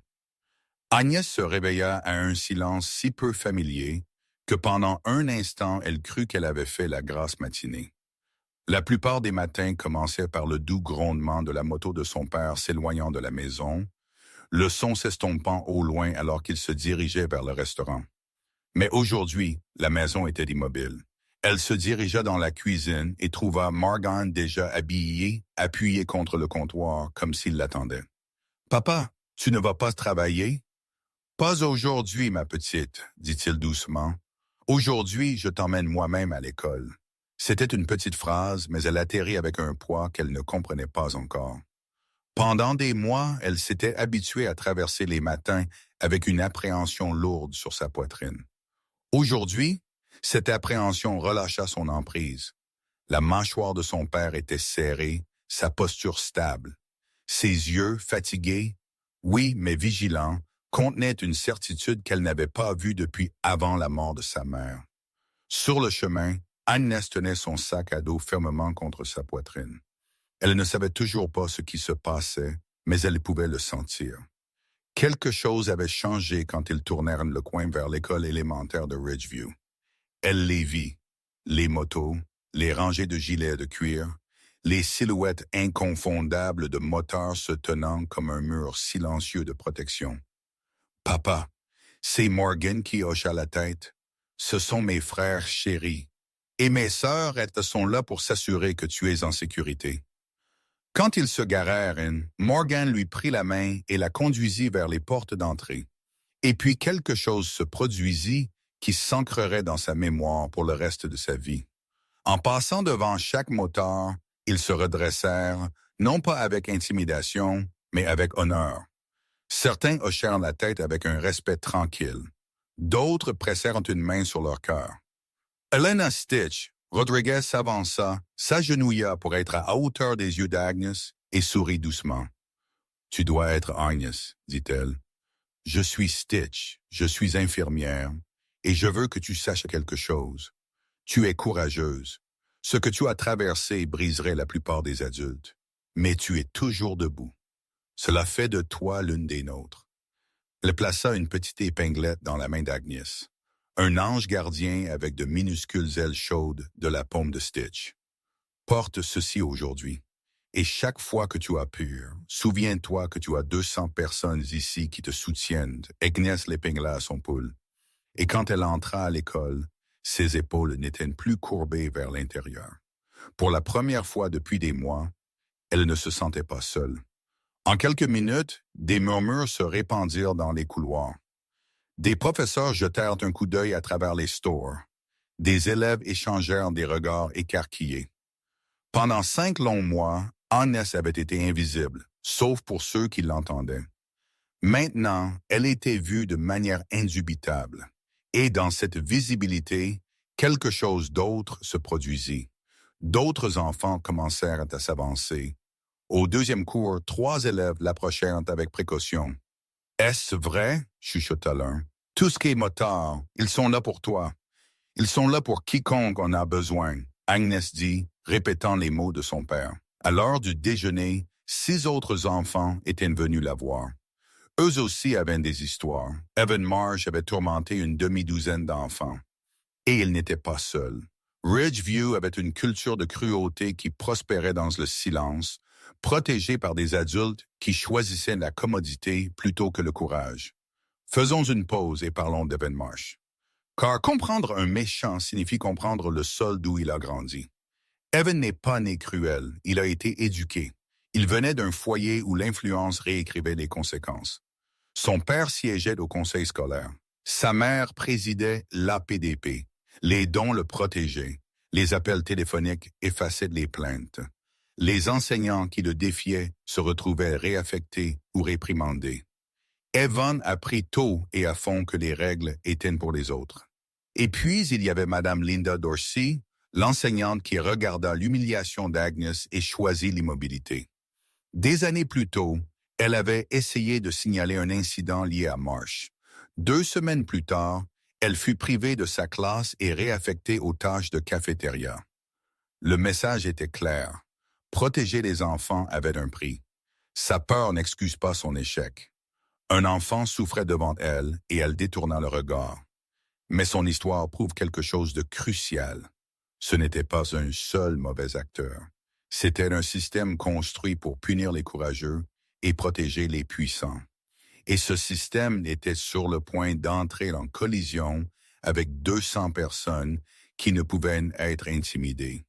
Agnès se réveilla à un silence si peu familier que pendant un instant, elle crut qu'elle avait fait la grasse matinée. La plupart des matins commençaient par le doux grondement de la moto de son père s'éloignant de la maison, le son s'estompant au loin alors qu'il se dirigeait vers le restaurant. Mais aujourd'hui, la maison était immobile. Elle se dirigea dans la cuisine et trouva Morgan déjà habillé, appuyé contre le comptoir, comme s'il l'attendait. « Papa, tu ne vas pas travailler? »« Pas aujourd'hui, ma petite, » dit-il doucement. « Aujourd'hui, je t'emmène moi-même à l'école. » C'était une petite phrase, mais elle atterrit avec un poids qu'elle ne comprenait pas encore. Pendant des mois, elle s'était habituée à traverser les matins avec une appréhension lourde sur sa poitrine. Aujourd'hui, cette appréhension relâcha son emprise. La mâchoire de son père était serrée, sa posture stable. Ses yeux, fatigués, oui, mais vigilants, contenaient une certitude qu'elle n'avait pas vue depuis avant la mort de sa mère. Sur le chemin, Agnès tenait son sac à dos fermement contre sa poitrine. Elle ne savait toujours pas ce qui se passait, mais elle pouvait le sentir. Quelque chose avait changé quand ils tournèrent le coin vers l'école élémentaire de Ridgeview. Elle les vit, les motos, les rangées de gilets de cuir, les silhouettes inconfondables de moteurs se tenant comme un mur silencieux de protection. « Papa, c'est Morgan qui hocha la tête. Ce sont mes frères chéris. Et mes sœurs, elles sont là pour s'assurer que tu es en sécurité. » Quand ils se garèrent, Morgan lui prit la main et la conduisit vers les portes d'entrée. Et puis quelque chose se produisit qui s'ancrerait dans sa mémoire pour le reste de sa vie. En passant devant chaque moteur, ils se redressèrent, non pas avec intimidation, mais avec honneur. Certains hochèrent la tête avec un respect tranquille. D'autres pressèrent une main sur leur cœur. Elena Stitch, Rodriguez s'avança, s'agenouilla pour être à hauteur des yeux d'Agnès et sourit doucement. « Tu dois être Agnès, » dit-elle. « Je suis Stitch, je suis infirmière, et je veux que tu saches quelque chose. Tu es courageuse. Ce que tu as traversé briserait la plupart des adultes, mais tu es toujours debout. Cela fait de toi l'une des nôtres. » Elle plaça une petite épinglette dans la main d'Agnès. Un ange gardien avec de minuscules ailes chaudes de la paume de Stitch. Porte ceci aujourd'hui. Et chaque fois que tu as peur, souviens-toi que tu as 200 personnes ici qui te soutiennent. Agnès l'épingla à son pouls. Et quand elle entra à l'école, ses épaules n'étaient plus courbées vers l'intérieur. Pour la première fois depuis des mois, elle ne se sentait pas seule. En quelques minutes, des murmures se répandirent dans les couloirs. Des professeurs jetèrent un coup d'œil à travers les stores. Des élèves échangèrent des regards écarquillés. Pendant 5 longs mois, Agnès avait été invisible, sauf pour ceux qui l'entendaient. Maintenant, elle était vue de manière indubitable. Et dans cette visibilité, quelque chose d'autre se produisit. D'autres enfants commencèrent à s'avancer. Au deuxième cours, 3 élèves l'approchèrent avec précaution. « Est-ce vrai? » chuchota l'un. « Tout ce qui est motard, ils sont là pour toi. Ils sont là pour quiconque en a besoin. » Agnès dit, répétant les mots de son père. À l'heure du déjeuner, 6 autres enfants étaient venus la voir. Eux aussi avaient des histoires. Evan Marsh avait tourmenté une demi-douzaine d'enfants. Et il n'était pas seul. Ridgeview avait une culture de cruauté qui prospérait dans le silence, protégée par des adultes qui choisissaient la commodité plutôt que le courage. Faisons une pause et parlons d'Evan Marsh. Car comprendre un méchant signifie comprendre le sol d'où il a grandi. Evan n'est pas né cruel, il a été éduqué. Il venait d'un foyer où l'influence réécrivait les conséquences. Son père siégeait au conseil scolaire. Sa mère présidait l'APDP. Les dons le protégeaient. Les appels téléphoniques effaçaient les plaintes. Les enseignants qui le défiaient se retrouvaient réaffectés ou réprimandés. Evan apprit tôt et à fond que les règles étaient pour les autres. Et puis, il y avait Madame Linda Dorsey, l'enseignante qui regarda l'humiliation d'Agnès et choisit l'immobilité. Des années plus tôt, elle avait essayé de signaler un incident lié à Marsh. 2 semaines plus tard, elle fut privée de sa classe et réaffectée aux tâches de cafétéria. Le message était clair. Protéger les enfants avait un prix. Sa peur n'excuse pas son échec. Un enfant souffrait devant elle et elle détourna le regard. Mais son histoire prouve quelque chose de crucial. Ce n'était pas un seul mauvais acteur. C'était un système construit pour punir les courageux et protéger les puissants. Et ce système était sur le point d'entrer en collision avec 200 personnes qui ne pouvaient être intimidées.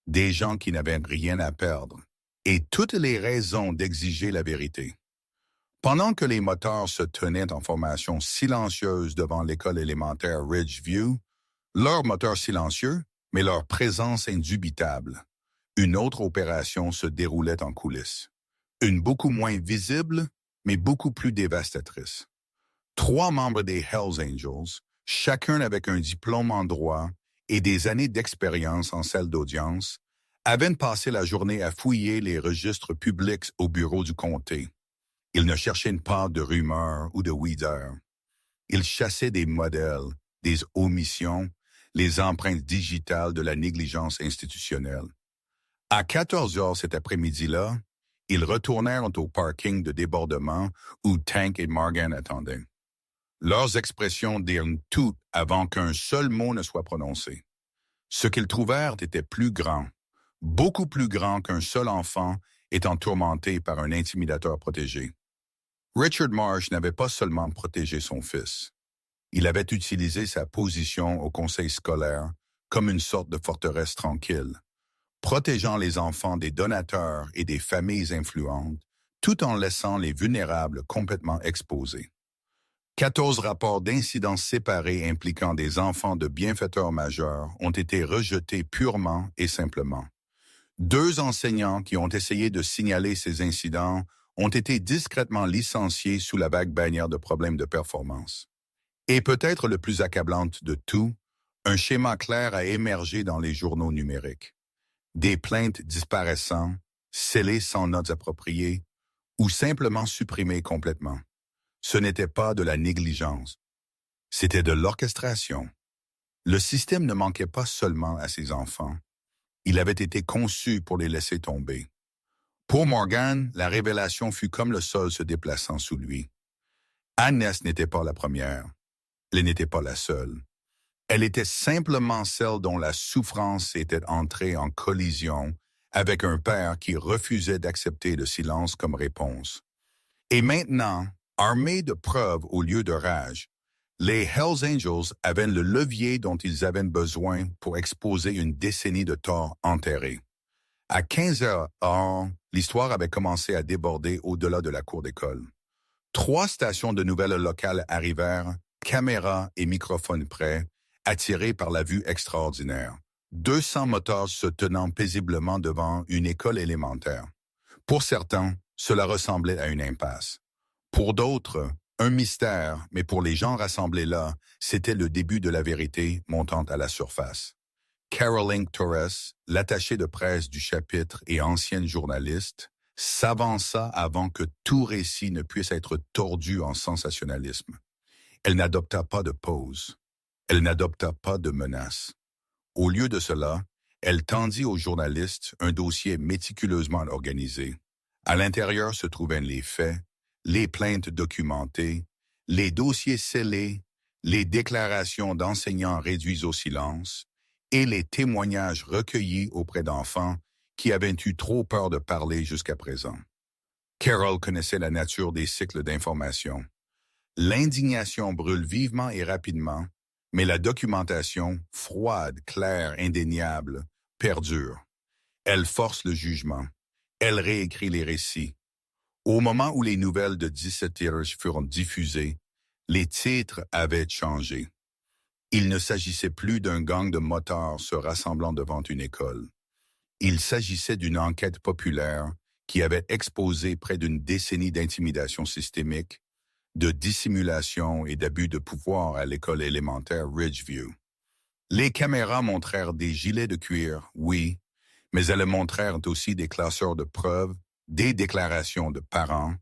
Des gens qui n'avaient rien à perdre et toutes les raisons d'exiger la vérité. Pendant que les moteurs se tenaient en formation silencieuse devant l'école élémentaire Ridgeview, leur moteur silencieux, mais leur présence indubitable, une autre opération se déroulait en coulisses. Une beaucoup moins visible, mais beaucoup plus dévastatrice. 3 membres des Hells Angels, chacun avec un diplôme en droit et des années d'expérience en salle d'audience, avaient passé la journée à fouiller les registres publics au bureau du comté. Ils ne cherchaient pas de rumeurs ou de weeders. Ils chassaient des modèles, des omissions, les empreintes digitales de la négligence institutionnelle. À 14 heures cet après-midi-là, ils retournèrent au parking de débordement où Tank et Morgan attendaient. Leurs expressions dirent tout avant qu'un seul mot ne soit prononcé. Ce qu'ils trouvèrent était plus grand, beaucoup plus grand qu'un seul enfant étant tourmenté par un intimidateur protégé. Richard Marsh n'avait pas seulement protégé son fils. Il avait utilisé sa position au conseil scolaire comme une sorte de forteresse tranquille, protégeant les enfants des donateurs et des familles influentes, tout en laissant les vulnérables complètement exposés. 14 rapports d'incidents séparés impliquant des enfants de bienfaiteurs majeurs ont été rejetés purement et simplement. 2 enseignants qui ont essayé de signaler ces incidents ont été discrètement licenciés sous la vague bannière de problèmes de performance. Et peut-être le plus accablant de tout, un schéma clair a émergé dans les journaux numériques. Des plaintes disparaissant, scellées sans notes appropriées, ou simplement supprimées complètement. Ce n'était pas de la négligence, c'était de l'orchestration. Le système ne manquait pas seulement à ses enfants, il avait été conçu pour les laisser tomber. Pour Morgan, la révélation fut comme le sol se déplaçant sous lui. Agnès n'était pas la première, elle n'était pas la seule. Elle était simplement celle dont la souffrance était entrée en collision avec un père qui refusait d'accepter le silence comme réponse. Et maintenant, armés de preuves au lieu de rage, les Hells Angels avaient le levier dont ils avaient besoin pour exposer une décennie de torts enterrés. À 15 heures, l'histoire avait commencé à déborder au-delà de la cour d'école. 3 stations de nouvelles locales arrivèrent, caméras et microphones prêts, attirés par la vue extraordinaire. 200 moteurs se tenant paisiblement devant une école élémentaire. Pour certains, cela ressemblait à une impasse. Pour d'autres, un mystère, mais pour les gens rassemblés là, c'était le début de la vérité montant à la surface. Caroline Torres, l'attachée de presse du chapitre et ancienne journaliste, s'avança avant que tout récit ne puisse être tordu en sensationnalisme. Elle n'adopta pas de pose. Elle n'adopta pas de menace. Au lieu de cela, elle tendit aux journalistes un dossier méticuleusement organisé. À l'intérieur se trouvaient les faits, les plaintes documentées, les dossiers scellés, les déclarations d'enseignants réduits au silence et les témoignages recueillis auprès d'enfants qui avaient eu trop peur de parler jusqu'à présent. Carol connaissait la nature des cycles d'information. L'indignation brûle vivement et rapidement, mais la documentation, froide, claire, indéniable, perdure. Elle force le jugement. Elle réécrit les récits. Au moment où les nouvelles de 17 Tears furent diffusées, les titres avaient changé. Il ne s'agissait plus d'un gang de motards se rassemblant devant une école. Il s'agissait d'une enquête populaire qui avait exposé près d'une décennie d'intimidation systémique, de dissimulation et d'abus de pouvoir à l'école élémentaire Ridgeview. Les caméras montrèrent des gilets de cuir, oui, mais elles montrèrent aussi des classeurs de preuves, des déclarations de parents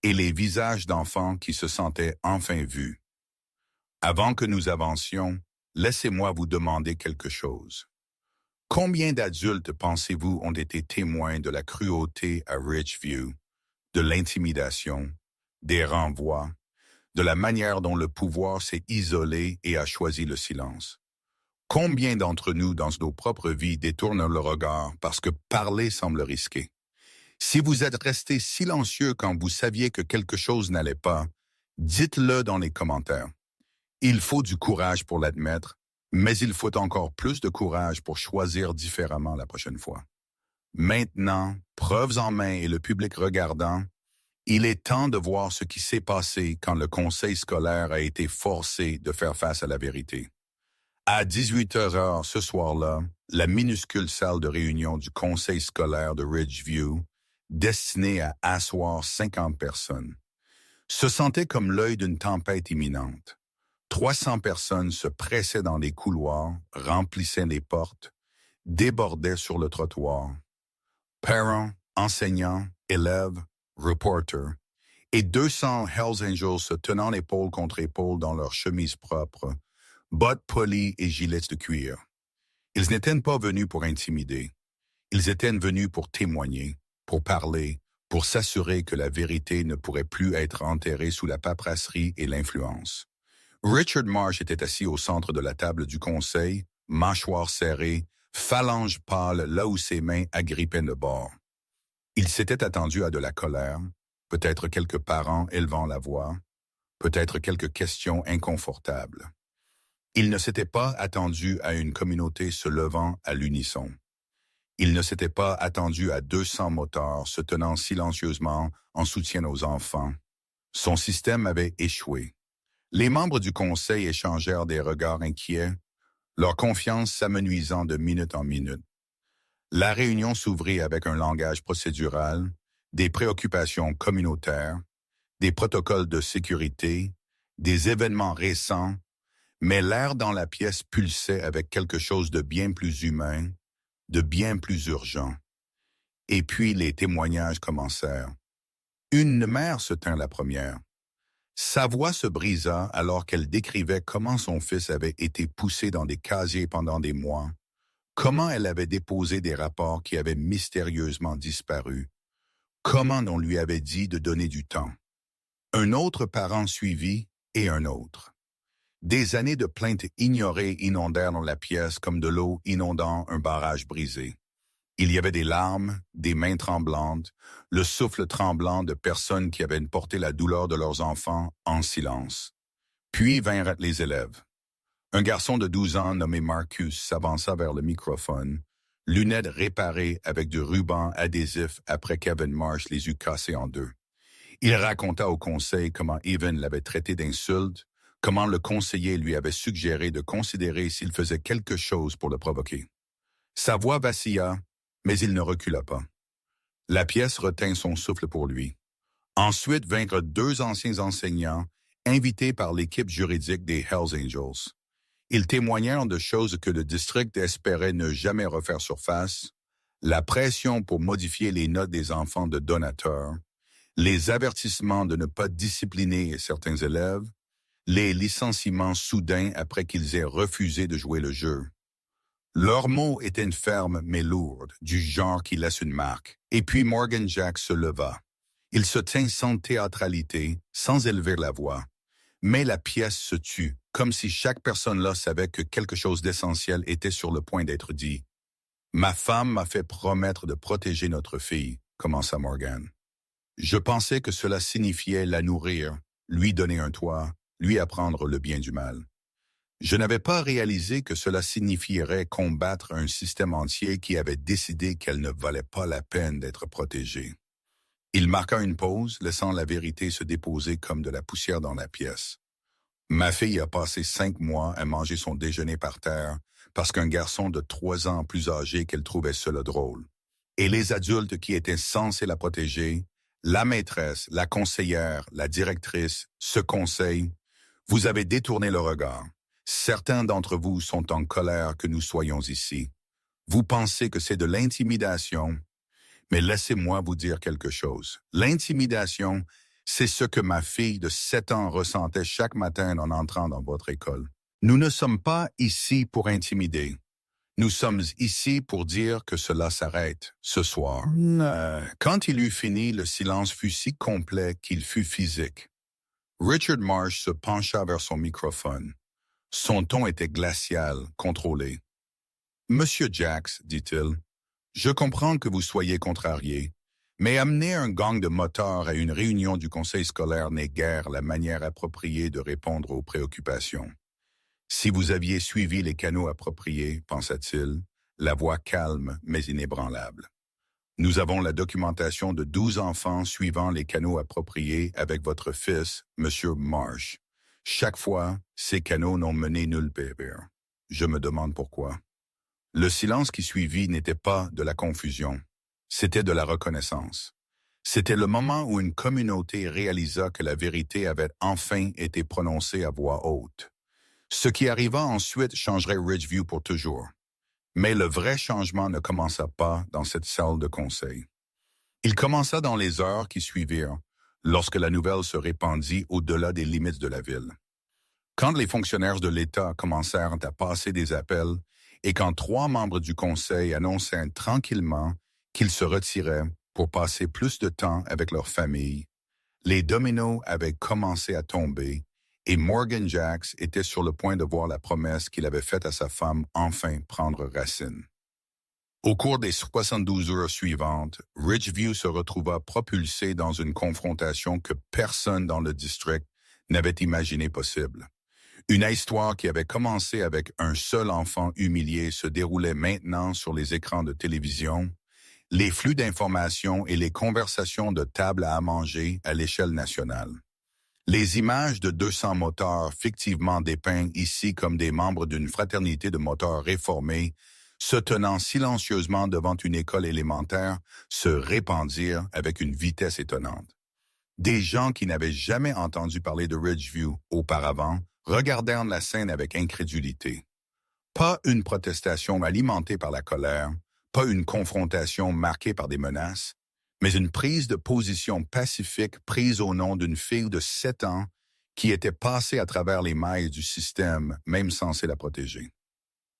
et les visages d'enfants qui se sentaient enfin vus. Avant que nous avancions, laissez-moi vous demander quelque chose. Combien d'adultes pensez-vous ont été témoins de la cruauté à Ridgeview, de l'intimidation, des renvois, de la manière dont le pouvoir s'est isolé et a choisi le silence? Combien d'entre nous, dans nos propres vies, détournent le regard parce que parler semble risqué? Si vous êtes resté silencieux quand vous saviez que quelque chose n'allait pas, dites-le dans les commentaires. Il faut du courage pour l'admettre, mais il faut encore plus de courage pour choisir différemment la prochaine fois. Maintenant, preuves en main et le public regardant, il est temps de voir ce qui s'est passé quand le conseil scolaire a été forcé de faire face à la vérité. À 18h ce soir-là, la minuscule salle de réunion du conseil scolaire de Ridgeview, destinée à asseoir 50 personnes, se sentait comme l'œil d'une tempête imminente. 300 personnes se pressaient dans les couloirs, remplissaient les portes, débordaient sur le trottoir. Parents, enseignants, élèves, reporters, et 200 Hells Angels se tenant épaule contre épaule dans leurs chemises propres, bottes polies et gilets de cuir. Ils n'étaient pas venus pour intimider. Ils étaient venus pour témoigner, pour parler, pour s'assurer que la vérité ne pourrait plus être enterrée sous la paperasserie et l'influence. Richard Marsh était assis au centre de la table du conseil, mâchoire serrée, phalange pâle là où ses mains agrippaient le bord. Il s'était attendu à de la colère, peut-être quelques parents élevant la voix, peut-être quelques questions inconfortables. Il ne s'était pas attendu à une communauté se levant à l'unisson. Il ne s'était pas attendu à 200 motards se tenant silencieusement en soutien aux enfants. Son système avait échoué. Les membres du conseil échangèrent des regards inquiets, leur confiance s'amenuisant de minute en minute. La réunion s'ouvrit avec un langage procédural, des préoccupations communautaires, des protocoles de sécurité, des événements récents, mais l'air dans la pièce pulsait avec quelque chose de bien plus humain, de bien plus urgent. Et puis les témoignages commencèrent. Une mère se tint la première. Sa voix se brisa alors qu'elle décrivait comment son fils avait été poussé dans des casiers pendant des mois, comment elle avait déposé des rapports qui avaient mystérieusement disparu, comment on lui avait dit de donner du temps. Un autre parent suivit et un autre. Des années de plaintes ignorées inondèrent dans la pièce comme de l'eau inondant un barrage brisé. Il y avait des larmes, des mains tremblantes, le souffle tremblant de personnes qui avaient porté la douleur de leurs enfants en silence. Puis vinrent les élèves. Un garçon de 12 ans nommé Marcus s'avança vers le microphone, lunettes réparées avec du ruban adhésif après qu'Evan Marsh les eut cassées en deux. Il raconta au conseil comment Evan l'avait traité d'insulte, comment le conseiller lui avait suggéré de considérer s'il faisait quelque chose pour le provoquer. Sa voix vacilla, mais il ne recula pas. La pièce retint son souffle pour lui. Ensuite vinrent 2 anciens enseignants, invités par l'équipe juridique des Hells Angels. Ils témoignèrent de choses que le district espérait ne jamais refaire surface, la pression pour modifier les notes des enfants de donateurs, les avertissements de ne pas discipliner certains élèves, les licenciements soudains après qu'ils aient refusé de jouer le jeu. Leurs mots étaient fermes mais lourdes, du genre qui laisse une marque. Et puis Morgan Jack se leva. Il se tint sans théâtralité, sans élever la voix. Mais la pièce se tut, comme si chaque personne là savait que quelque chose d'essentiel était sur le point d'être dit. « Ma femme m'a fait promettre de protéger notre fille », commença Morgan. « Je pensais que cela signifiait la nourrir, lui donner un toit, lui apprendre le bien du mal. Je n'avais pas réalisé que cela signifierait combattre un système entier qui avait décidé qu'elle ne valait pas la peine d'être protégée. » Il marqua une pause, laissant la vérité se déposer comme de la poussière dans la pièce. « Ma fille a passé 5 mois à manger son déjeuner par terre parce qu'un garçon de 3 ans plus âgé qu'elle trouvait cela drôle. Et les adultes qui étaient censés la protéger, la maîtresse, la conseillère, la directrice, ce conseil, vous avez détourné le regard. Certains d'entre vous sont en colère que nous soyons ici. Vous pensez que c'est de l'intimidation, mais laissez-moi vous dire quelque chose. L'intimidation, c'est ce que ma fille de 7 ans ressentait chaque matin en entrant dans votre école. Nous ne sommes pas ici pour intimider. Nous sommes ici pour dire que cela s'arrête ce soir. Quand il eut fini, le silence fut si complet qu'il fut physique. Richard Marsh se pencha vers son microphone. Son ton était glacial, contrôlé. Monsieur Jax, dit-il, je comprends que vous soyez contrarié, mais amener un gang de motards à une réunion du conseil scolaire n'est guère la manière appropriée de répondre aux préoccupations. Si vous aviez suivi les canaux appropriés, pensa-t-il, la voix calme mais inébranlable. Nous avons la documentation de 12 enfants suivant les canaux appropriés avec votre fils, Monsieur Marsh. Chaque fois, ces canaux n'ont mené nulle part. Je me demande pourquoi. Le silence qui suivit n'était pas de la confusion, c'était de la reconnaissance. C'était le moment où une communauté réalisa que la vérité avait enfin été prononcée à voix haute. Ce qui arriva ensuite changerait Ridgeview pour toujours. Mais le vrai changement ne commença pas dans cette salle de conseil. Il commença dans les heures qui suivirent, lorsque la nouvelle se répandit au-delà des limites de la ville. Quand les fonctionnaires de l'État commencèrent à passer des appels et quand 3 membres du conseil annoncèrent tranquillement qu'ils se retiraient pour passer plus de temps avec leur famille, les dominos avaient commencé à tomber et Morgan Jax était sur le point de voir la promesse qu'il avait faite à sa femme enfin prendre racine. Au cours des 72 heures suivantes, Ridgeview se retrouva propulsé dans une confrontation que personne dans le district n'avait imaginé possible. Une histoire qui avait commencé avec un seul enfant humilié se déroulait maintenant sur les écrans de télévision, les flux d'informations et les conversations de table à manger à l'échelle nationale. Les images de 200 motards fictivement dépeints ici comme des membres d'une fraternité de motards réformés se tenant silencieusement devant une école élémentaire se répandirent avec une vitesse étonnante. Des gens qui n'avaient jamais entendu parler de Ridgeview auparavant regardèrent la scène avec incrédulité. Pas une protestation alimentée par la colère, pas une confrontation marquée par des menaces, mais une prise de position pacifique prise au nom d'une fille de 7 ans qui était passée à travers les mailles du système, même censé la protéger.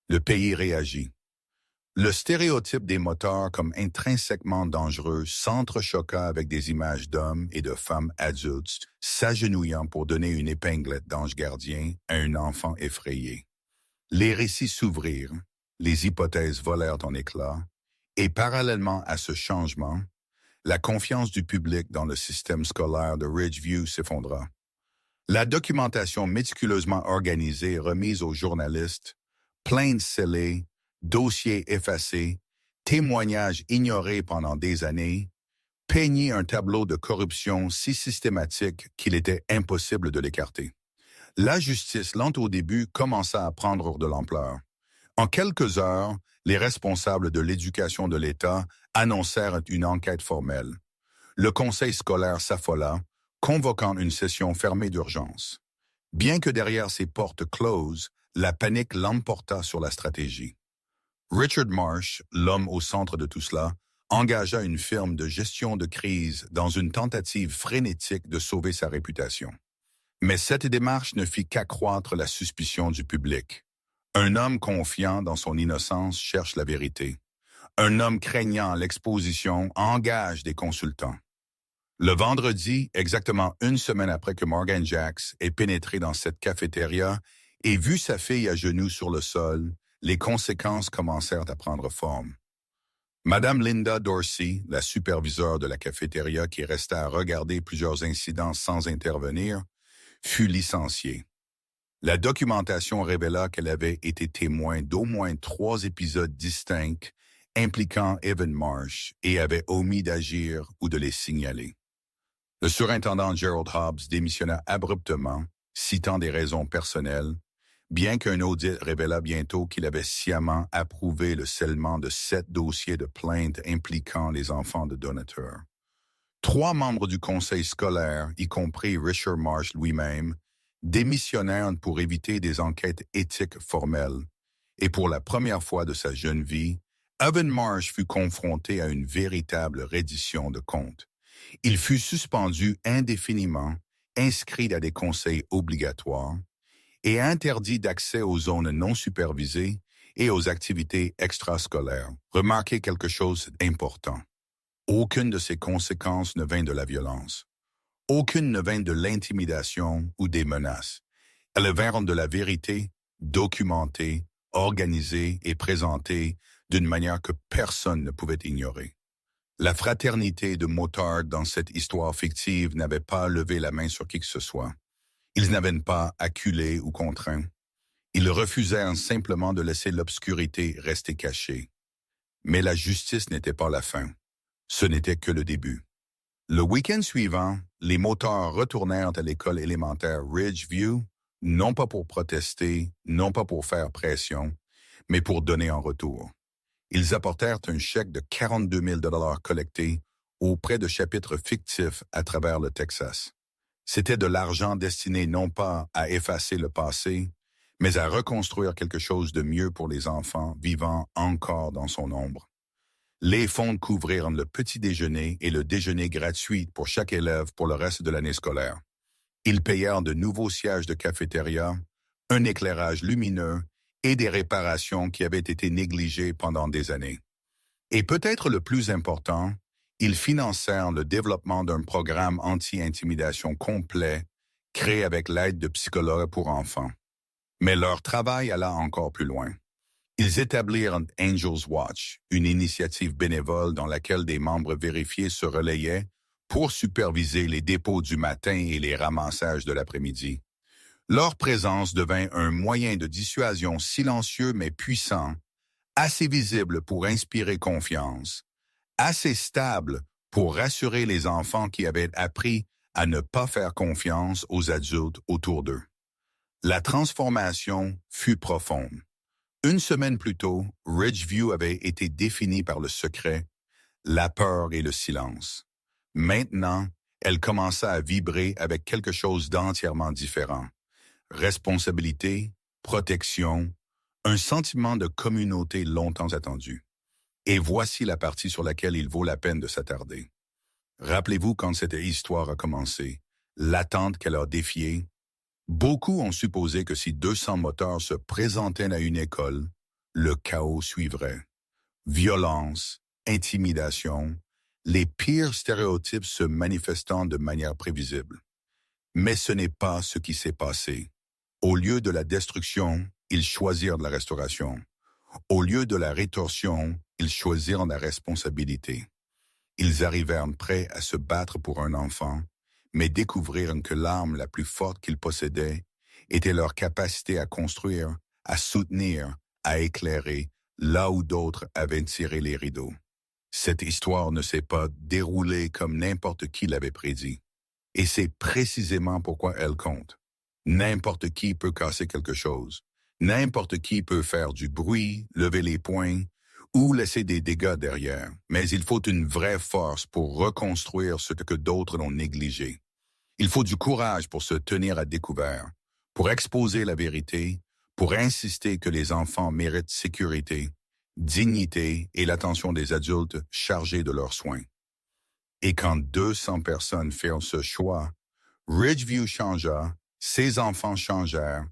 Le pays réagit. Le stéréotype des motards comme intrinsèquement dangereux s'entrechoqua avec des images d'hommes et de femmes adultes s'agenouillant pour donner une épinglette d'ange gardien à un enfant effrayé. Les récits s'ouvrirent, les hypothèses volèrent en éclats, et parallèlement à ce changement, la confiance du public dans le système scolaire de Ridgeview s'effondra. La documentation méticuleusement organisée et remise aux journalistes, plaintes scellées, dossiers effacés, témoignages ignorés pendant des années, peignit un tableau de corruption si systématique qu'il était impossible de l'écarter. La justice, lente au début, commença à prendre de l'ampleur. En quelques heures, les responsables de l'éducation de l'État annoncèrent une enquête formelle. Le conseil scolaire s'affola, convoquant une session fermée d'urgence. Bien que derrière ces portes closes, la panique l'emporta sur la stratégie. Richard Marsh, l'homme au centre de tout cela, engagea une firme de gestion de crise dans une tentative frénétique de sauver sa réputation. Mais cette démarche ne fit qu'accroître la suspicion du public. Un homme confiant dans son innocence cherche la vérité. Un homme craignant l'exposition engage des consultants. Le vendredi, exactement une semaine après que Morgan Jax ait pénétré dans cette cafétéria et vu sa fille à genoux sur le sol, les conséquences commencèrent à prendre forme. Madame Linda Dorsey, la superviseure de la cafétéria qui resta à regarder plusieurs incidents sans intervenir, fut licenciée. La documentation révéla qu'elle avait été témoin d'au moins 3 épisodes distincts impliquant Evan Marsh et avait omis d'agir ou de les signaler. Le surintendant Gerald Hobbs démissionna abruptement, citant des raisons personnelles, bien qu'un audit révéla bientôt qu'il avait sciemment approuvé le scellement de 7 dossiers de plainte impliquant les enfants de donateurs. 3 membres du conseil scolaire, y compris Richard Marsh lui-même, démissionnèrent pour éviter des enquêtes éthiques formelles, et pour la première fois de sa jeune vie, Evan Marsh fut confronté à une véritable reddition de comptes. Il fut suspendu indéfiniment, inscrit à des conseils obligatoires, et interdit d'accès aux zones non supervisées et aux activités extrascolaires. Remarquez quelque chose d'important. Aucune de ces conséquences ne vint de la violence. Aucune ne vint de l'intimidation ou des menaces. Elles vinrent de la vérité, documenté, organisé et présenté d'une manière que personne ne pouvait ignorer. La fraternité de Motard dans cette histoire fictive n'avait pas levé la main sur qui que ce soit. Ils n'avaient pas acculé ou contraint. Ils refusèrent simplement de laisser l'obscurité rester cachée. Mais la justice n'était pas la fin. Ce n'était que le début. Le week-end suivant, les motards retournèrent à l'école élémentaire Ridgeview, non pas pour protester, non pas pour faire pression, mais pour donner en retour. Ils apportèrent un chèque de 42 000 $ collecté auprès de chapitres fictifs à travers le Texas. C'était de l'argent destiné non pas à effacer le passé, mais à reconstruire quelque chose de mieux pour les enfants vivant encore dans son ombre. Les fonds couvrirent le petit déjeuner et le déjeuner gratuit pour chaque élève pour le reste de l'année scolaire. Ils payèrent de nouveaux sièges de cafétéria, un éclairage lumineux et des réparations qui avaient été négligées pendant des années. Et peut-être le plus important, ils financèrent le développement d'un programme anti-intimidation complet créé avec l'aide de psychologues pour enfants. Mais leur travail alla encore plus loin. Ils établirent Angels Watch, une initiative bénévole dans laquelle des membres vérifiés se relayaient pour superviser les dépôts du matin et les ramassages de l'après-midi. Leur présence devint un moyen de dissuasion silencieux mais puissant, assez visible pour inspirer confiance, assez stable pour rassurer les enfants qui avaient appris à ne pas faire confiance aux adultes autour d'eux. La transformation fut profonde. Une semaine plus tôt, Ridgeview avait été définie par le secret, la peur et le silence. Maintenant, elle commença à vibrer avec quelque chose d'entièrement différent. Responsabilité, protection, un sentiment de communauté longtemps attendu. Et voici la partie sur laquelle il vaut la peine de s'attarder. Rappelez-vous quand cette histoire a commencé, l'attente qu'elle a défiée. Beaucoup ont supposé que si 200 moteurs se présentaient à une école, le chaos suivrait. Violence, intimidation, les pires stéréotypes se manifestant de manière prévisible. Mais ce n'est pas ce qui s'est passé. Au lieu de la destruction, ils choisirent la restauration. Au lieu de la rétorsion, ils choisirent la responsabilité. Ils arrivèrent prêts à se battre pour un enfant, mais découvrirent que l'arme la plus forte qu'ils possédaient était leur capacité à construire, à soutenir, à éclairer, là où d'autres avaient tiré les rideaux. Cette histoire ne s'est pas déroulée comme n'importe qui l'avait prédit. Et c'est précisément pourquoi elle compte. N'importe qui peut casser quelque chose. N'importe qui peut faire du bruit, lever les poings ou laisser des dégâts derrière. Mais il faut une vraie force pour reconstruire ce que d'autres ont négligé. Il faut du courage pour se tenir à découvert, pour exposer la vérité, pour insister que les enfants méritent sécurité, dignité et l'attention des adultes chargés de leurs soins. Et quand 200 personnes firent ce choix, Ridgeview changea, ses enfants changèrent,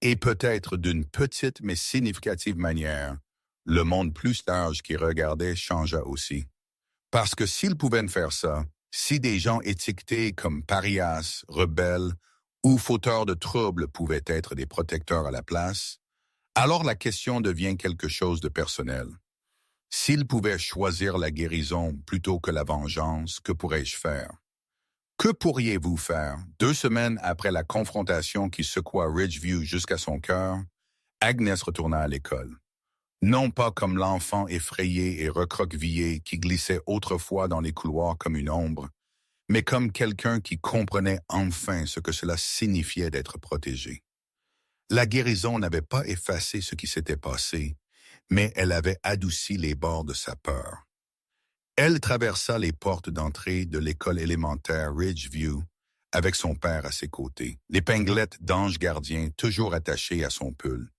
et peut-être d'une petite mais significative manière, le monde plus large qui regardait changea aussi. Parce que s'ils pouvaient faire ça, si des gens étiquetés comme parias, rebelles ou fauteurs de troubles pouvaient être des protecteurs à la place, alors la question devient quelque chose de personnel. S'ils pouvaient choisir la guérison plutôt que la vengeance, que pourrais-je faire? Que pourriez-vous faire? 2 semaines après la confrontation qui secoua Ridgeview jusqu'à son cœur, Agnès retourna à l'école. Non pas comme l'enfant effrayé et recroquevillé qui glissait autrefois dans les couloirs comme une ombre, mais comme quelqu'un qui comprenait enfin ce que cela signifiait d'être protégé. La guérison n'avait pas effacé ce qui s'était passé, mais elle avait adouci les bords de sa peur. Elle traversa les portes d'entrée de l'école élémentaire Ridgeview avec son père à ses côtés, l'épinglette d'ange gardien toujours attachée à son pull.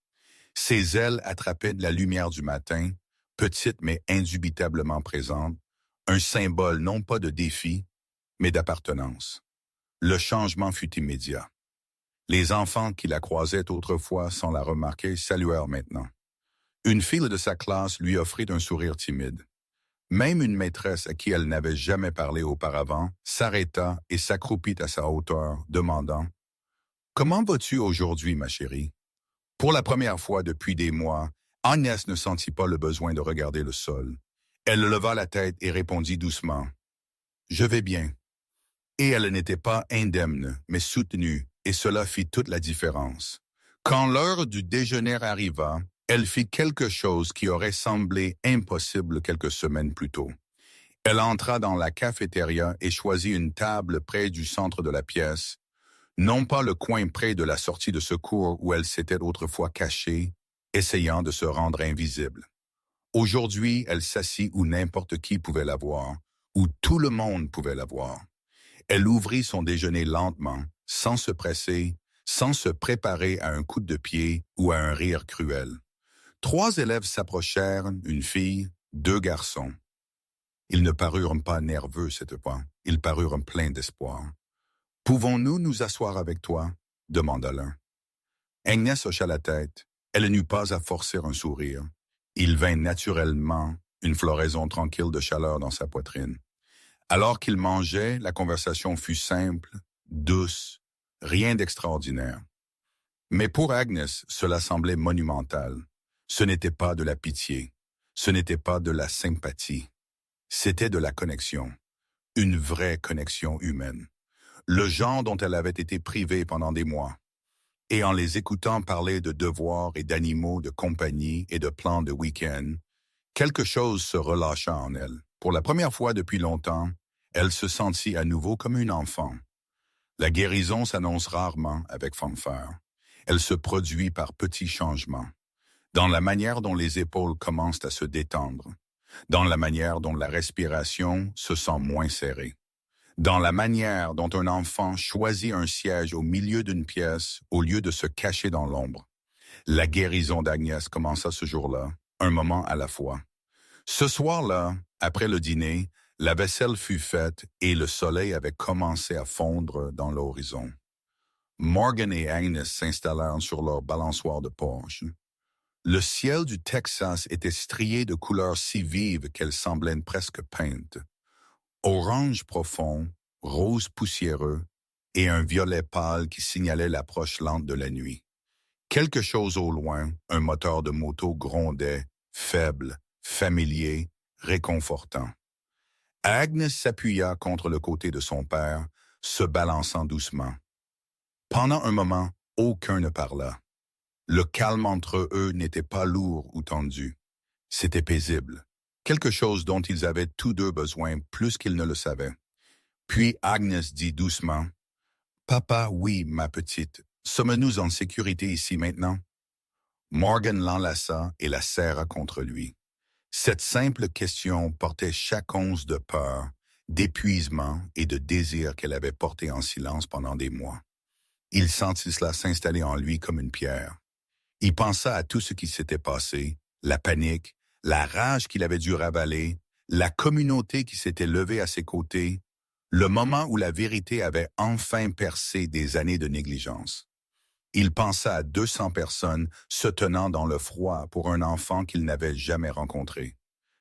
Ses ailes attrapaient de la lumière du matin, petite mais indubitablement présente, un symbole non pas de défi, mais d'appartenance. Le changement fut immédiat. Les enfants qui la croisaient autrefois sans la remarquer saluèrent maintenant. Une fille de sa classe lui offrit un sourire timide. Même une maîtresse à qui elle n'avait jamais parlé auparavant s'arrêta et s'accroupit à sa hauteur, demandant « Comment vas-tu aujourd'hui, ma chérie ?» Pour la première fois depuis des mois, Agnès ne sentit pas le besoin de regarder le sol. Elle leva la tête et répondit doucement. « Je vais bien. » Et elle n'était pas indemne, mais soutenue, et cela fit toute la différence. Quand l'heure du déjeuner arriva, elle fit quelque chose qui aurait semblé impossible quelques semaines plus tôt. Elle entra dans la cafétéria et choisit une table près du centre de la pièce, non pas le coin près de la sortie de secours où elle s'était autrefois cachée, essayant de se rendre invisible. Aujourd'hui, elle s'assit où n'importe qui pouvait la voir, où tout le monde pouvait la voir. Elle ouvrit son déjeuner lentement, sans se presser, sans se préparer à un coup de pied ou à un rire cruel. 3 élèves s'approchèrent, une fille, 2 garçons. Ils ne parurent pas nerveux cette fois, ils parurent pleins d'espoir. « Pouvons-nous nous asseoir avec toi ?» demanda l'un. Agnès hocha la tête. Elle n'eut pas à forcer un sourire. Il vint naturellement une floraison tranquille de chaleur dans sa poitrine. Alors qu'il mangeait, la conversation fut simple, douce, rien d'extraordinaire. Mais pour Agnès, cela semblait monumental. Ce n'était pas de la pitié, ce n'était pas de la sympathie. C'était de la connexion, une vraie connexion humaine. Le genre dont elle avait été privée pendant des mois. Et en les écoutant parler de devoirs et d'animaux, de compagnie et de plans de week-end, quelque chose se relâcha en elle. Pour la première fois depuis longtemps, elle se sentit à nouveau comme une enfant. La guérison s'annonce rarement avec fanfare. Elle se produit par petits changements. Dans la manière dont les épaules commencent à se détendre. Dans la manière dont la respiration se sent moins serrée. Dans la manière dont un enfant choisit un siège au milieu d'une pièce au lieu de se cacher dans l'ombre. La guérison d'Agnès commença ce jour-là, un moment à la fois. Ce soir-là, après le dîner, la vaisselle fut faite et le soleil avait commencé à fondre dans l'horizon. Morgan et Agnes s'installèrent sur leur balançoire de porche. Le ciel du Texas était strié de couleurs si vives qu'elles semblaient presque peintes. Orange profond, rose poussiéreux et un violet pâle qui signalait l'approche lente de la nuit. Quelque chose au loin, un moteur de moto grondait, faible, familier, réconfortant. Agnes s'appuya contre le côté de son père, se balançant doucement. Pendant un moment, aucun ne parla. Le calme entre eux n'était pas lourd ou tendu. C'était paisible. Quelque chose dont ils avaient tous deux besoin plus qu'ils ne le savaient. Puis Agnes dit doucement, « Papa, oui, ma petite, sommes-nous en sécurité ici maintenant? » Morgan l'enlaça et la serra contre lui. Cette simple question portait chaque once de peur, d'épuisement et de désir qu'elle avait porté en silence pendant des mois. Il sentit cela s'installer en lui comme une pierre. Il pensa à tout ce qui s'était passé, la panique, la rage qu'il avait dû ravaler, la communauté qui s'était levée à ses côtés, le moment où la vérité avait enfin percé des années de négligence. Il pensa à 200 personnes se tenant dans le froid pour un enfant qu'il n'avait jamais rencontré,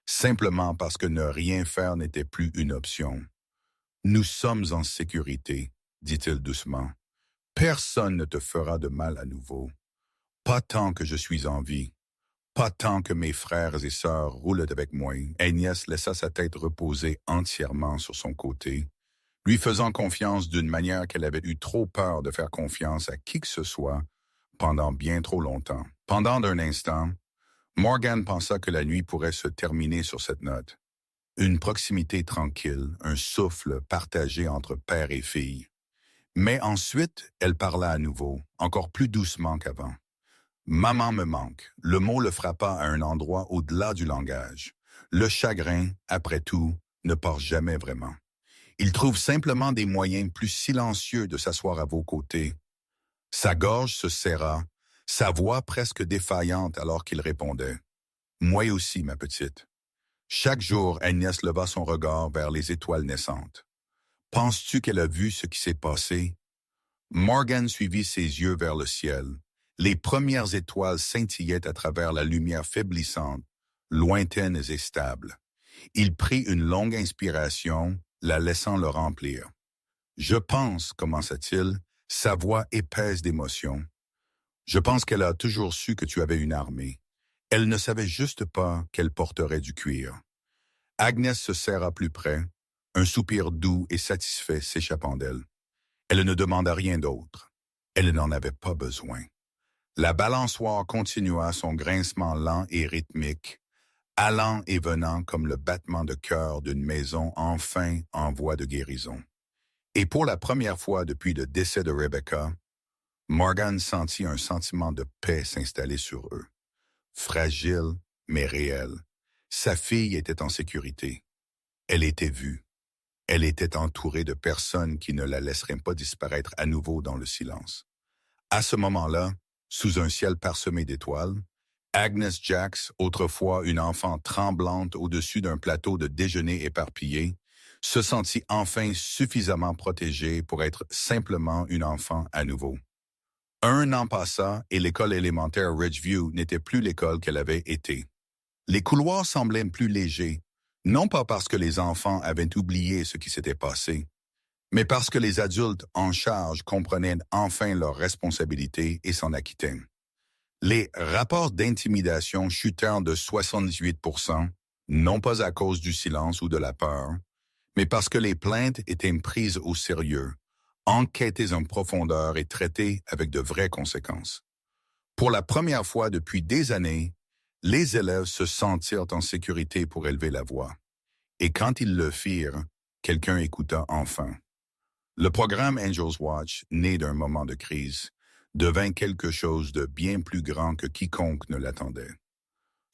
simplement parce que ne rien faire n'était plus une option. « Nous sommes en sécurité, » dit-il doucement. « Personne ne te fera de mal à nouveau. Pas tant que je suis en vie. Pas tant que mes frères et sœurs roulent avec moi. » Agnès laissa sa tête reposer entièrement sur son côté, lui faisant confiance d'une manière qu'elle avait eu trop peur de faire confiance à qui que ce soit pendant bien trop longtemps. Pendant un instant, Morgan pensa que la nuit pourrait se terminer sur cette note. Une proximité tranquille, un souffle partagé entre père et fille. Mais ensuite, elle parla à nouveau, encore plus doucement qu'avant. « Maman me manque ». Le mot le frappa à un endroit au-delà du langage. Le chagrin, après tout, ne part jamais vraiment. Il trouve simplement des moyens plus silencieux de s'asseoir à vos côtés. Sa gorge se serra, sa voix presque défaillante alors qu'il répondait. « Moi aussi, ma petite. » Chaque jour, Agnès leva son regard vers les étoiles naissantes. « Penses-tu qu'elle a vu ce qui s'est passé? » Morgan suivit ses yeux vers le ciel. Les premières étoiles scintillaient à travers la lumière faiblissante, lointaines et stables. Il prit une longue inspiration, la laissant le remplir. « Je pense, commença-t-il, sa voix épaisse d'émotion. Je pense qu'elle a toujours su que tu avais une armée. Elle ne savait juste pas qu'elle porterait du cuir. Agnès se serra plus près, un soupir doux et satisfait s'échappant d'elle. Elle ne demanda rien d'autre. Elle n'en avait pas besoin. La balançoire continua son grincement lent et rythmique, allant et venant comme le battement de cœur d'une maison enfin en voie de guérison. Et pour la première fois depuis le décès de Rebecca, Morgan sentit un sentiment de paix s'installer sur eux. Fragile, mais réel. Sa fille était en sécurité. Elle était vue. Elle était entourée de personnes qui ne la laisseraient pas disparaître à nouveau dans le silence. À ce moment-là, sous un ciel parsemé d'étoiles, Agnes Jacks, autrefois une enfant tremblante au-dessus d'un plateau de déjeuner éparpillé, se sentit enfin suffisamment protégée pour être simplement une enfant à nouveau. Un an passa et l'école élémentaire Ridgeview n'était plus l'école qu'elle avait été. Les couloirs semblaient plus légers, non pas parce que les enfants avaient oublié ce qui s'était passé, mais parce que les adultes en charge comprenaient enfin leurs responsabilités et s'en acquittaient. Les rapports d'intimidation chutèrent de 78%, non pas à cause du silence ou de la peur, mais parce que les plaintes étaient prises au sérieux, enquêtées en profondeur et traitées avec de vraies conséquences. Pour la première fois depuis des années, les élèves se sentirent en sécurité pour élever la voix. Et quand ils le firent, quelqu'un écouta enfin. Le programme Angels Watch, né d'un moment de crise, devint quelque chose de bien plus grand que quiconque ne l'attendait.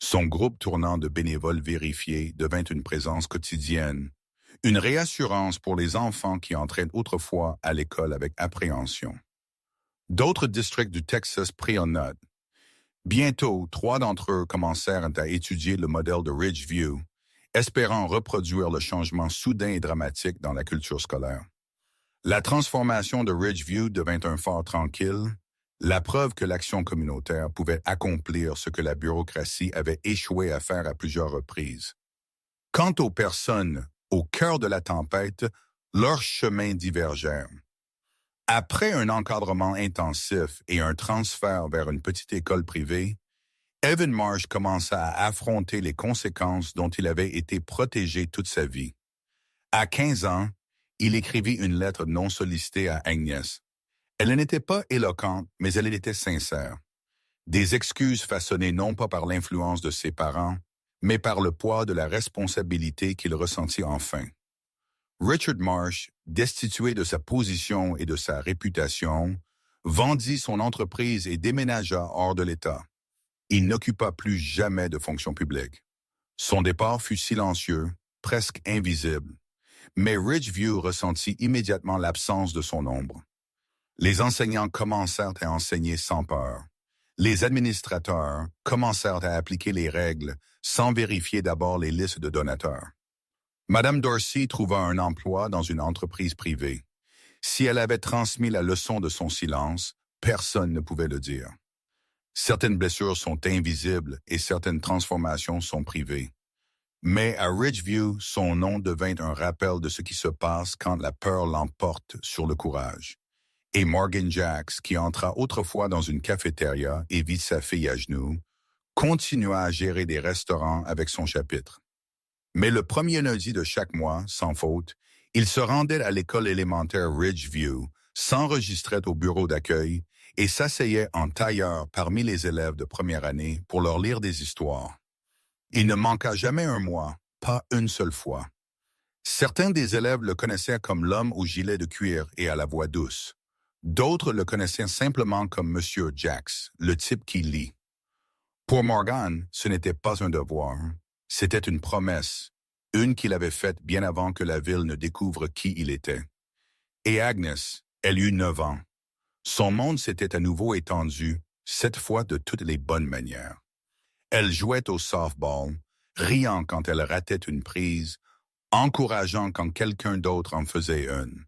Son groupe tournant de bénévoles vérifiés devint une présence quotidienne, une réassurance pour les enfants qui entraient autrefois à l'école avec appréhension. D'autres districts du Texas prirent note. Bientôt, 3 d'entre eux commencèrent à étudier le modèle de Ridgeview, espérant reproduire le changement soudain et dramatique dans la culture scolaire. La transformation de Ridgeview devint un fort tranquille, la preuve que l'action communautaire pouvait accomplir ce que la bureaucratie avait échoué à faire à plusieurs reprises. Quant aux personnes au cœur de la tempête, leurs chemins divergèrent. Après un encadrement intensif et un transfert vers une petite école privée, Evan Marsh commença à affronter les conséquences dont il avait été protégé toute sa vie. À 15 ans, il écrivit une lettre non sollicitée à Agnès. Elle n'était pas éloquente, mais elle était sincère. Des excuses façonnées non pas par l'influence de ses parents, mais par le poids de la responsabilité qu'il ressentit enfin. Richard Marsh, destitué de sa position et de sa réputation, vendit son entreprise et déménagea hors de l'État. Il n'occupa plus jamais de fonction publique. Son départ fut silencieux, presque invisible, mais Ridgeview ressentit immédiatement l'absence de son ombre. Les enseignants commencèrent à enseigner sans peur. Les administrateurs commencèrent à appliquer les règles sans vérifier d'abord les listes de donateurs. Madame Dorsey trouva un emploi dans une entreprise privée. Si elle avait transmis la leçon de son silence, personne ne pouvait le dire. Certaines blessures sont invisibles et certaines transformations sont privées. Mais à Ridgeview, son nom devint un rappel de ce qui se passe quand la peur l'emporte sur le courage. Et Morgan Jacks, qui entra autrefois dans une cafétéria et vit sa fille à genoux, continua à gérer des restaurants avec son chapitre. Mais le premier lundi de chaque mois, sans faute, il se rendait à l'école élémentaire Ridgeview, s'enregistrait au bureau d'accueil et s'asseyait en tailleur parmi les élèves de première année pour leur lire des histoires. Il ne manqua jamais un mois, pas une seule fois. Certains des élèves le connaissaient comme l'homme au gilet de cuir et à la voix douce. D'autres le connaissaient simplement comme Monsieur Jacks, le type qui lit. Pour Morgan, ce n'était pas un devoir, c'était une promesse, une qu'il avait faite bien avant que la ville ne découvre qui il était. Et Agnes, elle eut 9 ans. Son monde s'était à nouveau étendu, cette fois de toutes les bonnes manières. Elle jouait au softball, riant quand elle ratait une prise, encourageant quand quelqu'un d'autre en faisait une.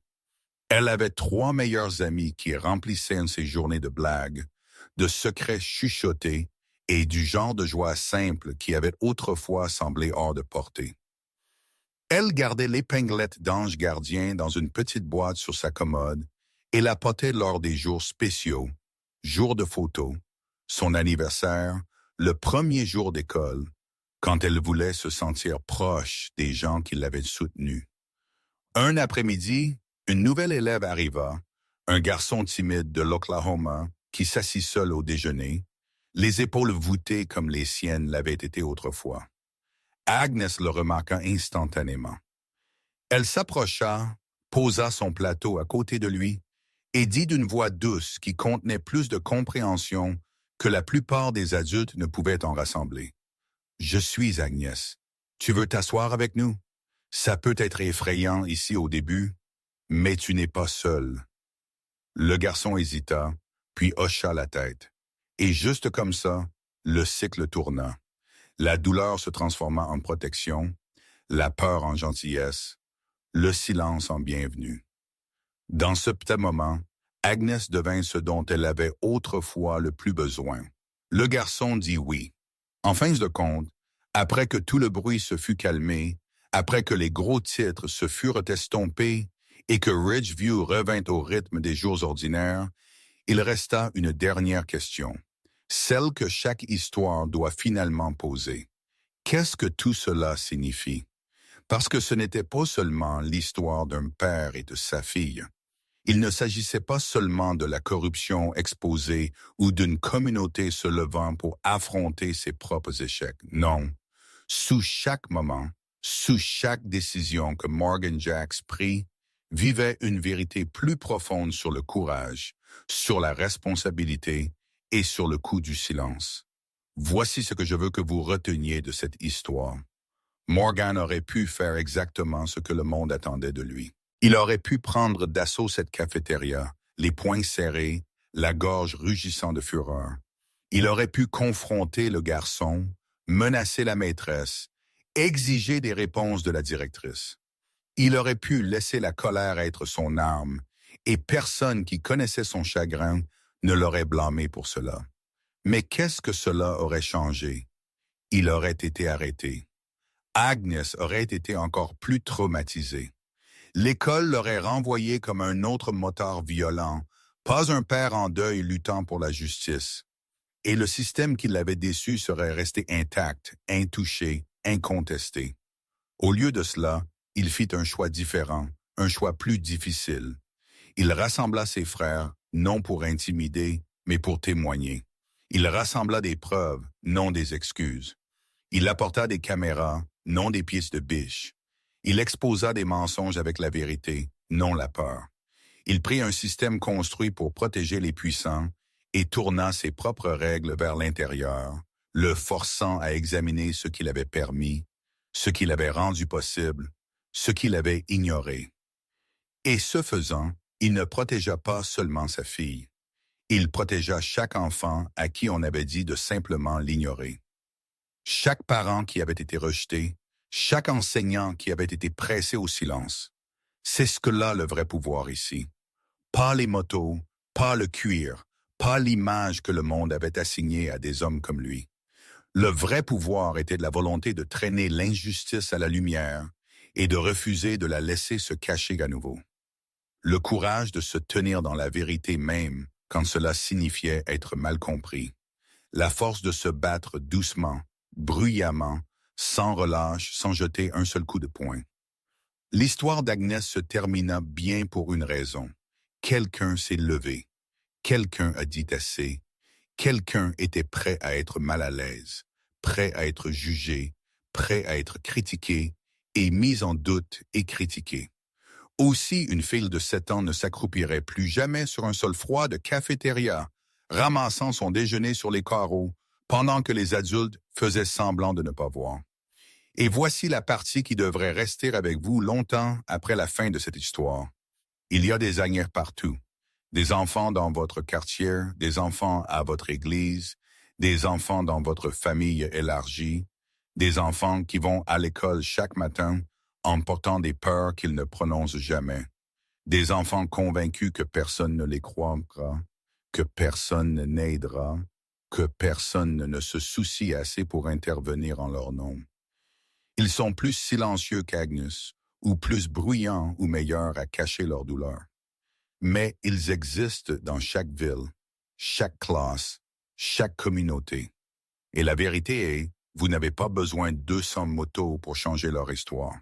Elle avait 3 meilleurs amis qui remplissaient ses journées de blagues, de secrets chuchotés et du genre de joie simple qui avait autrefois semblé hors de portée. Elle gardait l'épinglette d'ange gardien dans une petite boîte sur sa commode et la portait lors des jours spéciaux, jour de photo, son anniversaire, le premier jour d'école, quand elle voulait se sentir proche des gens qui l'avaient soutenue. Un après-midi, une nouvelle élève arriva, un garçon timide de l'Oklahoma qui s'assit seul au déjeuner, les épaules voûtées comme les siennes l'avaient été autrefois. Agnes le remarqua instantanément. Elle s'approcha, posa son plateau à côté de lui et dit d'une voix douce qui contenait plus de compréhension que la plupart des adultes ne pouvaient en rassembler. « Je suis Agnès. Tu veux t'asseoir avec nous? Ça peut être effrayant ici au début, mais tu n'es pas seul. » Le garçon hésita, puis hocha la tête. Et juste comme ça, le cycle tourna. La douleur se transforma en protection, la peur en gentillesse, le silence en bienvenue. Dans ce petit moment, Agnès devint ce dont elle avait autrefois le plus besoin. Le garçon dit oui. En fin de compte, après que tout le bruit se fut calmé, après que les gros titres se furent estompés et que Ridgeview revint au rythme des jours ordinaires, il resta une dernière question, celle que chaque histoire doit finalement poser. Qu'est-ce que tout cela signifie? Parce que ce n'était pas seulement l'histoire d'un père et de sa fille. Il ne s'agissait pas seulement de la corruption exposée ou d'une communauté se levant pour affronter ses propres échecs. Non. Sous chaque moment, sous chaque décision que Morgan Jacks prit, vivait une vérité plus profonde sur le courage, sur la responsabilité et sur le coût du silence. Voici ce que je veux que vous reteniez de cette histoire. Morgan aurait pu faire exactement ce que le monde attendait de lui. Il aurait pu prendre d'assaut cette cafétéria, les poings serrés, la gorge rugissant de fureur. Il aurait pu confronter le garçon, menacer la maîtresse, exiger des réponses de la directrice. Il aurait pu laisser la colère être son arme, et personne qui connaissait son chagrin ne l'aurait blâmé pour cela. Mais qu'est-ce que cela aurait changé? Il aurait été arrêté. Agnes aurait été encore plus traumatisée. L'école l'aurait renvoyé comme un autre motard violent, pas un père en deuil luttant pour la justice. Et le système qui l'avait déçu serait resté intact, intouché, incontesté. Au lieu de cela, il fit un choix différent, un choix plus difficile. Il rassembla ses frères, non pour intimider, mais pour témoigner. Il rassembla des preuves, non des excuses. Il apporta des caméras, non des pièces de biche. Il exposa des mensonges avec la vérité, non la peur. Il prit un système construit pour protéger les puissants et tourna ses propres règles vers l'intérieur, le forçant à examiner ce qu'il avait permis, ce qu'il avait rendu possible, ce qu'il avait ignoré. Et ce faisant, il ne protégea pas seulement sa fille. Il protégea chaque enfant à qui on avait dit de simplement l'ignorer. Chaque parent qui avait été rejeté, chaque enseignant qui avait été pressé au silence. C'est ce que là le vrai pouvoir ici. Pas les motos, pas le cuir, pas l'image que le monde avait assignée à des hommes comme lui. Le vrai pouvoir était de la volonté de traîner l'injustice à la lumière et de refuser de la laisser se cacher à nouveau. Le courage de se tenir dans la vérité même quand cela signifiait être mal compris. La force de se battre doucement, bruyamment, sans relâche, sans jeter un seul coup de poing. L'histoire d'Agnès se termina bien pour une raison. Quelqu'un s'est levé. Quelqu'un a dit assez. Quelqu'un était prêt à être mal à l'aise, prêt à être jugé, prêt à être critiqué et mis en doute et critiqué. Aussi, une fille de 7 ans ne s'accroupirait plus jamais sur un sol froid de cafétéria, ramassant son déjeuner sur les carreaux, pendant que les adultes faisaient semblant de ne pas voir. Et voici la partie qui devrait rester avec vous longtemps après la fin de cette histoire. Il y a des Agnès partout. Des enfants dans votre quartier, des enfants à votre église, des enfants dans votre famille élargie, des enfants qui vont à l'école chaque matin en portant des peurs qu'ils ne prononcent jamais, des enfants convaincus que personne ne les croira, que personne n'aidera, que personne ne se soucie assez pour intervenir en leur nom. Ils sont plus silencieux qu'Agnès, ou plus bruyants ou meilleurs à cacher leur douleur. Mais ils existent dans chaque ville, chaque classe, chaque communauté. Et la vérité est, vous n'avez pas besoin de 200 motos pour changer leur histoire.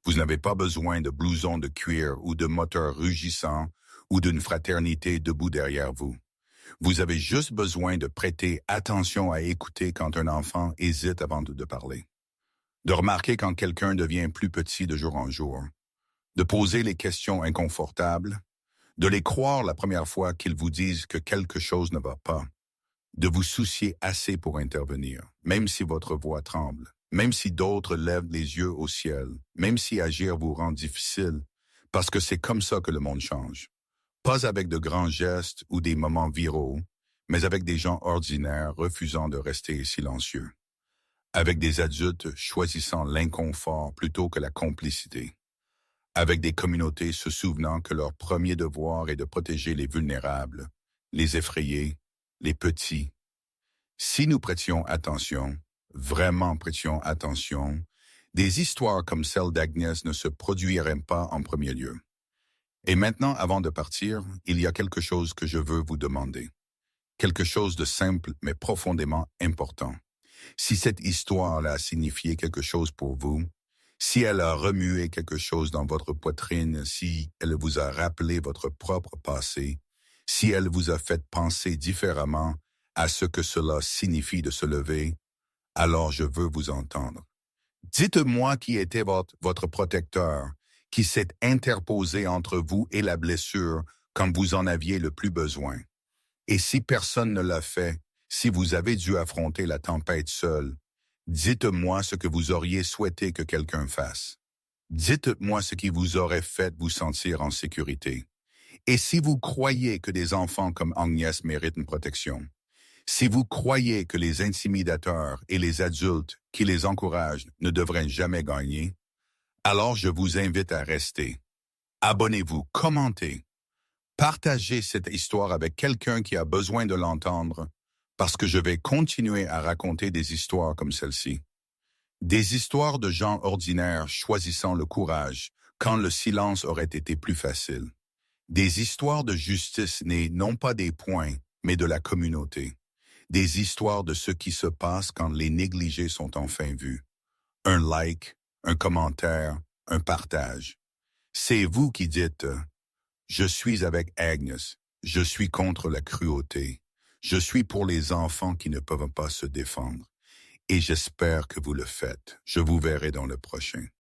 Vous n'avez pas besoin de blousons de cuir ou de moteurs rugissants ou d'une fraternité debout derrière vous. Vous avez juste besoin de prêter attention à écouter quand un enfant hésite avant de parler, de remarquer quand quelqu'un devient plus petit de jour en jour, de poser les questions inconfortables, de les croire la première fois qu'ils vous disent que quelque chose ne va pas, de vous soucier assez pour intervenir, même si votre voix tremble, même si d'autres lèvent les yeux au ciel, même si agir vous rend difficile, parce que c'est comme ça que le monde change. Pas avec de grands gestes ou des moments viraux, mais avec des gens ordinaires refusant de rester silencieux. Avec des adultes choisissant l'inconfort plutôt que la complicité. Avec des communautés se souvenant que leur premier devoir est de protéger les vulnérables, les effrayés, les petits. Si nous prêtions attention, vraiment prêtions attention, des histoires comme celle d'Agnès ne se produiraient pas en premier lieu. Et maintenant, avant de partir, il y a quelque chose que je veux vous demander. Quelque chose de simple mais profondément important. Si cette histoire-là a signifié quelque chose pour vous, si elle a remué quelque chose dans votre poitrine, si elle vous a rappelé votre propre passé, si elle vous a fait penser différemment à ce que cela signifie de se lever, alors je veux vous entendre. Dites-moi qui était votre protecteur, qui s'est interposé entre vous et la blessure quand vous en aviez le plus besoin. Et si personne ne l'a fait, si vous avez dû affronter la tempête seul, dites-moi ce que vous auriez souhaité que quelqu'un fasse. Dites-moi ce qui vous aurait fait vous sentir en sécurité. Et si vous croyez que des enfants comme Agnès méritent une protection, si vous croyez que les intimidateurs et les adultes qui les encouragent ne devraient jamais gagner, alors je vous invite à rester. Abonnez-vous, commentez. Partagez cette histoire avec quelqu'un qui a besoin de l'entendre, parce que je vais continuer à raconter des histoires comme celle-ci. Des histoires de gens ordinaires choisissant le courage quand le silence aurait été plus facile. Des histoires de justice nées non pas des points, mais de la communauté. Des histoires de ce qui se passe quand les négligés sont enfin vus. Un like, un commentaire, un partage. C'est vous qui dites « Je suis avec Agnès, je suis contre la cruauté, je suis pour les enfants qui ne peuvent pas se défendre. » Et j'espère que vous le faites. Je vous verrai dans le prochain.